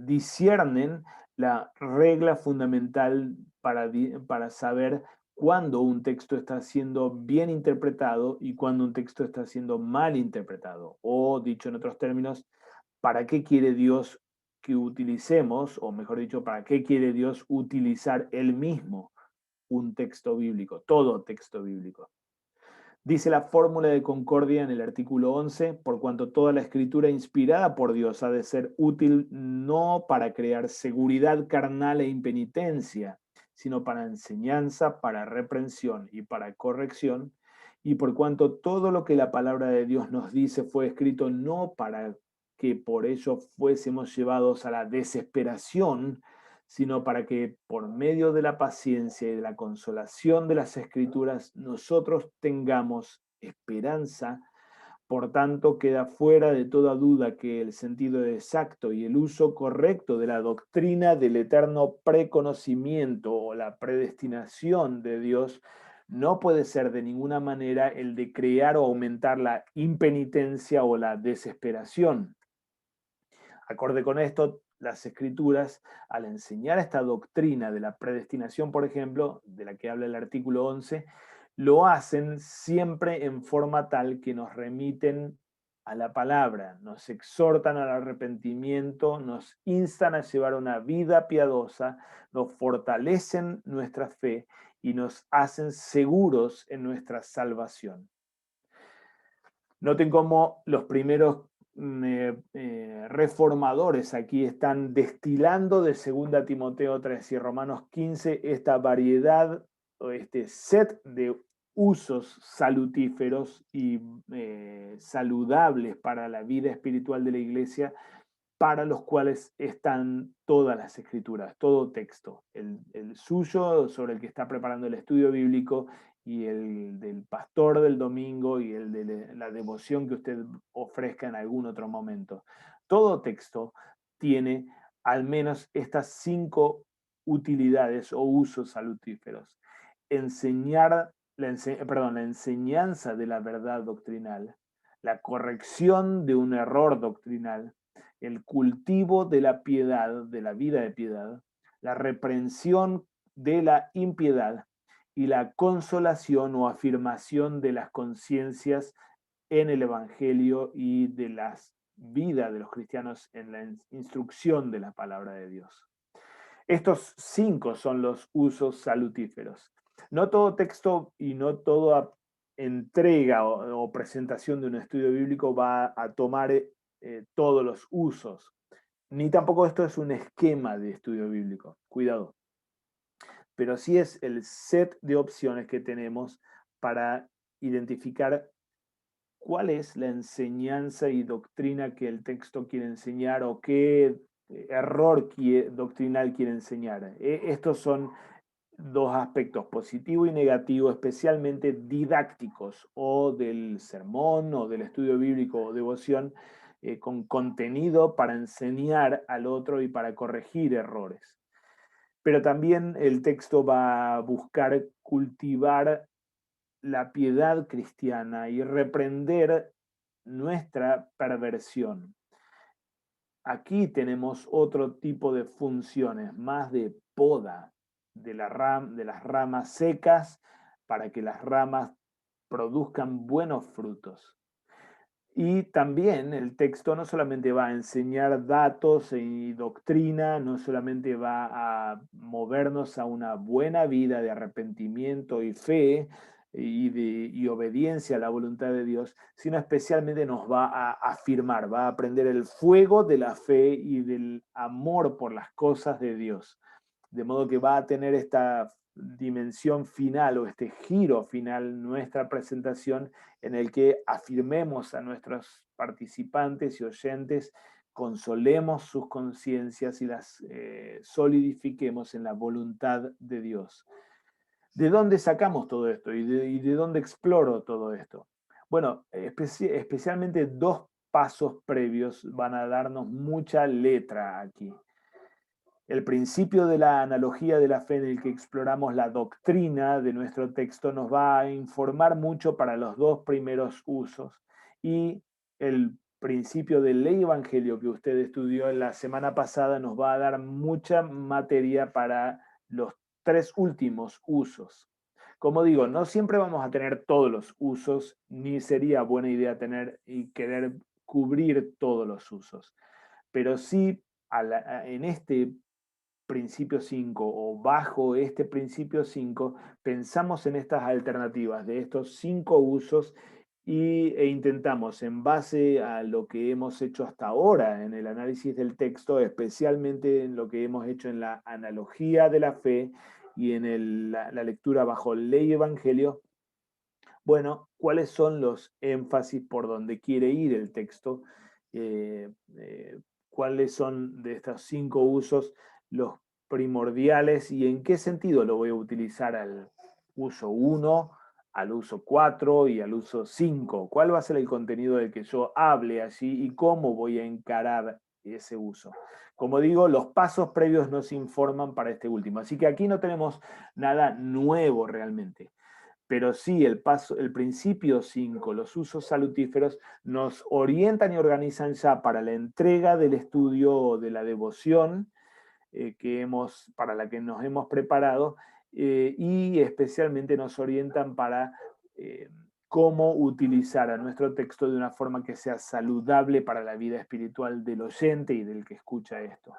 disciernen la regla fundamental para saber cuándo un texto está siendo bien interpretado y cuándo un texto está siendo mal interpretado. O, dicho en otros términos, ¿para qué quiere Dios que utilicemos, o mejor dicho, para qué quiere Dios utilizar Él mismo un texto bíblico, todo texto bíblico? Dice la fórmula de concordia en el artículo 11, por cuanto toda la escritura inspirada por Dios ha de ser útil no para crear seguridad carnal e impenitencia, sino para enseñanza, para reprensión y para corrección, y por cuanto todo lo que la palabra de Dios nos dice fue escrito no para que por ello fuésemos llevados a la desesperación, sino para que por medio de la paciencia y de la consolación de las Escrituras nosotros tengamos esperanza. Por tanto, queda fuera de toda duda que el sentido exacto y el uso correcto de la doctrina del eterno preconocimiento o la predestinación de Dios no puede ser de ninguna manera el de crear o aumentar la impenitencia o la desesperación. Acorde con esto, las escrituras, al enseñar esta doctrina de la predestinación, por ejemplo, de la que habla el artículo 11, lo hacen siempre en forma tal que nos remiten a la palabra, nos exhortan al arrepentimiento, nos instan a llevar una vida piadosa, nos fortalecen nuestra fe y nos hacen seguros en nuestra salvación. Noten cómo los primeros reformadores aquí están destilando de 2 Timoteo 3 y Romanos 15 esta variedad o este set de usos salutíferos y saludables para la vida espiritual de la iglesia para los cuales están todas las escrituras, todo texto, el suyo sobre el que está preparando el estudio bíblico y el del pastor del domingo y el de la devoción que usted ofrezca en algún otro momento. Todo texto tiene al menos estas 5 utilidades o usos salutíferos. Enseñar, la enseñanza de la verdad doctrinal, la corrección de un error doctrinal, el cultivo de la piedad, de la vida de piedad, la reprensión de la impiedad y la consolación o afirmación de las conciencias en el Evangelio y de las vidas de los cristianos en la instrucción de la palabra de Dios. Estos 5 son los usos salutíferos. No todo texto y no toda entrega o presentación de un estudio bíblico va a tomar todos los usos, ni tampoco esto es un esquema de estudio bíblico, cuidado, pero sí es el set de opciones que tenemos para identificar cuál es la enseñanza y doctrina que el texto quiere enseñar o qué error doctrinal quiere enseñar. Estos son 2 aspectos, positivo y negativo, especialmente didácticos o del sermón o del estudio bíblico o devoción, con contenido para enseñar al otro y para corregir errores. Pero también el texto va a buscar cultivar la piedad cristiana y reprender nuestra perversión. Aquí tenemos otro tipo de funciones, más de poda de las ramas secas para que las ramas produzcan buenos frutos. Y también el texto no solamente va a enseñar datos y doctrina, no solamente va a movernos a una buena vida de arrepentimiento y fe y obediencia a la voluntad de Dios, sino especialmente nos va a afirmar, va a prender el fuego de la fe y del amor por las cosas de Dios. De modo que va a tener esta dimensión final o este giro final nuestra presentación en el que afirmemos a nuestros participantes y oyentes, consolemos sus conciencias y las solidifiquemos en la voluntad de Dios. ¿De dónde sacamos todo esto y de dónde exploro todo esto? Bueno, especialmente 2 pasos previos van a darnos mucha letra aquí. El principio de la analogía de la fe en el que exploramos la doctrina de nuestro texto nos va a informar mucho para los 2 primeros usos. Y el principio del ley evangelio que usted estudió en la semana pasada nos va a dar mucha materia para los 3 últimos usos. Como digo, no siempre vamos a tener todos los usos, ni sería buena idea tener y querer cubrir todos los usos. Pero sí, en este principio 5 o bajo este principio 5 pensamos en estas alternativas de estos 5 usos e intentamos, en base a lo que hemos hecho hasta ahora en el análisis del texto, especialmente en lo que hemos hecho en la analogía de la fe y en la lectura bajo ley y evangelio, bueno, ¿cuáles son los énfasis por donde quiere ir el texto? Eh, eh, ¿Cuáles son de estos 5 usos los primordiales y en qué sentido lo voy a utilizar al uso 1, al uso 4 y al uso 5? ¿Cuál va a ser el contenido del que yo hable allí y cómo voy a encarar ese uso? Como digo, los pasos previos nos informan para este último, así que aquí no tenemos nada nuevo realmente. Pero sí, el principio 5, los usos salutíferos, nos orientan y organizan ya para la entrega del estudio de la devoción para la que nos hemos preparado y especialmente nos orientan para cómo utilizar a nuestro texto de una forma que sea saludable para la vida espiritual del oyente y del que escucha esto.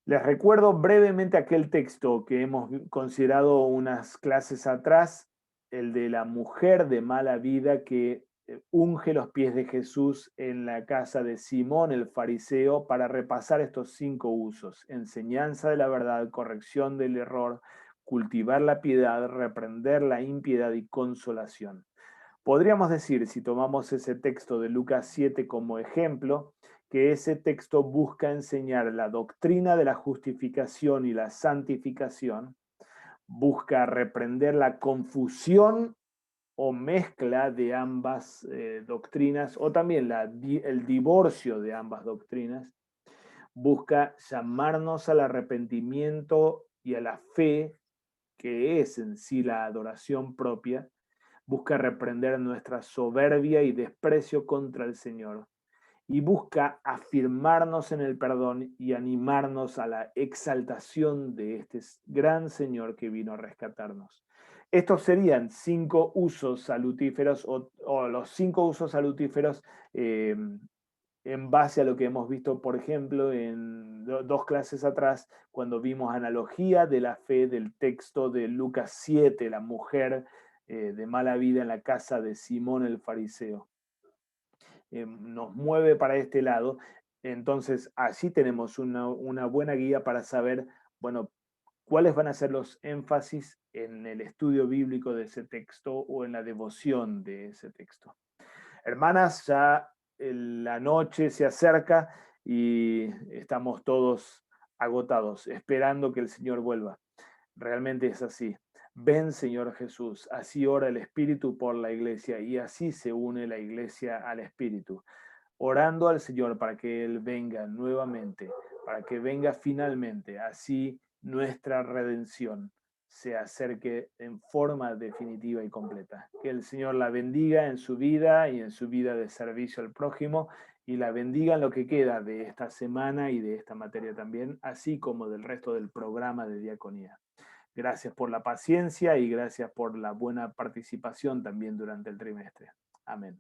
Les recuerdo brevemente aquel texto que hemos considerado unas clases atrás, el de la mujer de mala vida que unge los pies de Jesús en la casa de Simón el fariseo para repasar estos 5 usos: enseñanza de la verdad, corrección del error, cultivar la piedad, reprender la impiedad y consolación. Podríamos decir, si tomamos ese texto de Lucas 7 como ejemplo, que ese texto busca enseñar la doctrina de la justificación y la santificación, busca reprender la confusión o mezcla de ambas doctrinas, o también el divorcio de ambas doctrinas, busca llamarnos al arrepentimiento y a la fe, que es en sí la adoración propia, busca reprender nuestra soberbia y desprecio contra el Señor, y busca afirmarnos en el perdón y animarnos a la exaltación de este gran Señor que vino a rescatarnos. Estos serían 5 usos salutíferos o los 5 usos salutíferos en base a lo que hemos visto, por ejemplo, en 2 clases atrás, cuando vimos analogía de la fe del texto de Lucas 7, la mujer de mala vida en la casa de Simón el fariseo. Nos mueve para este lado. Entonces, allí tenemos una buena guía para saber, bueno, cuáles van a ser los énfasis en el estudio bíblico de ese texto o en la devoción de ese texto. Hermanas, ya la noche se acerca y estamos todos agotados, esperando que el Señor vuelva. Realmente es así. Ven, Señor Jesús, así ora el Espíritu por la iglesia y así se une la iglesia al Espíritu, orando al Señor para que Él venga nuevamente, para que venga finalmente, así nuestra redención se acerque en forma definitiva y completa. Que el Señor la bendiga en su vida y en su vida de servicio al prójimo, y la bendiga en lo que queda de esta semana y de esta materia también, así como del resto del programa de diaconía. Gracias por la paciencia y gracias por la buena participación también durante el trimestre. Amén.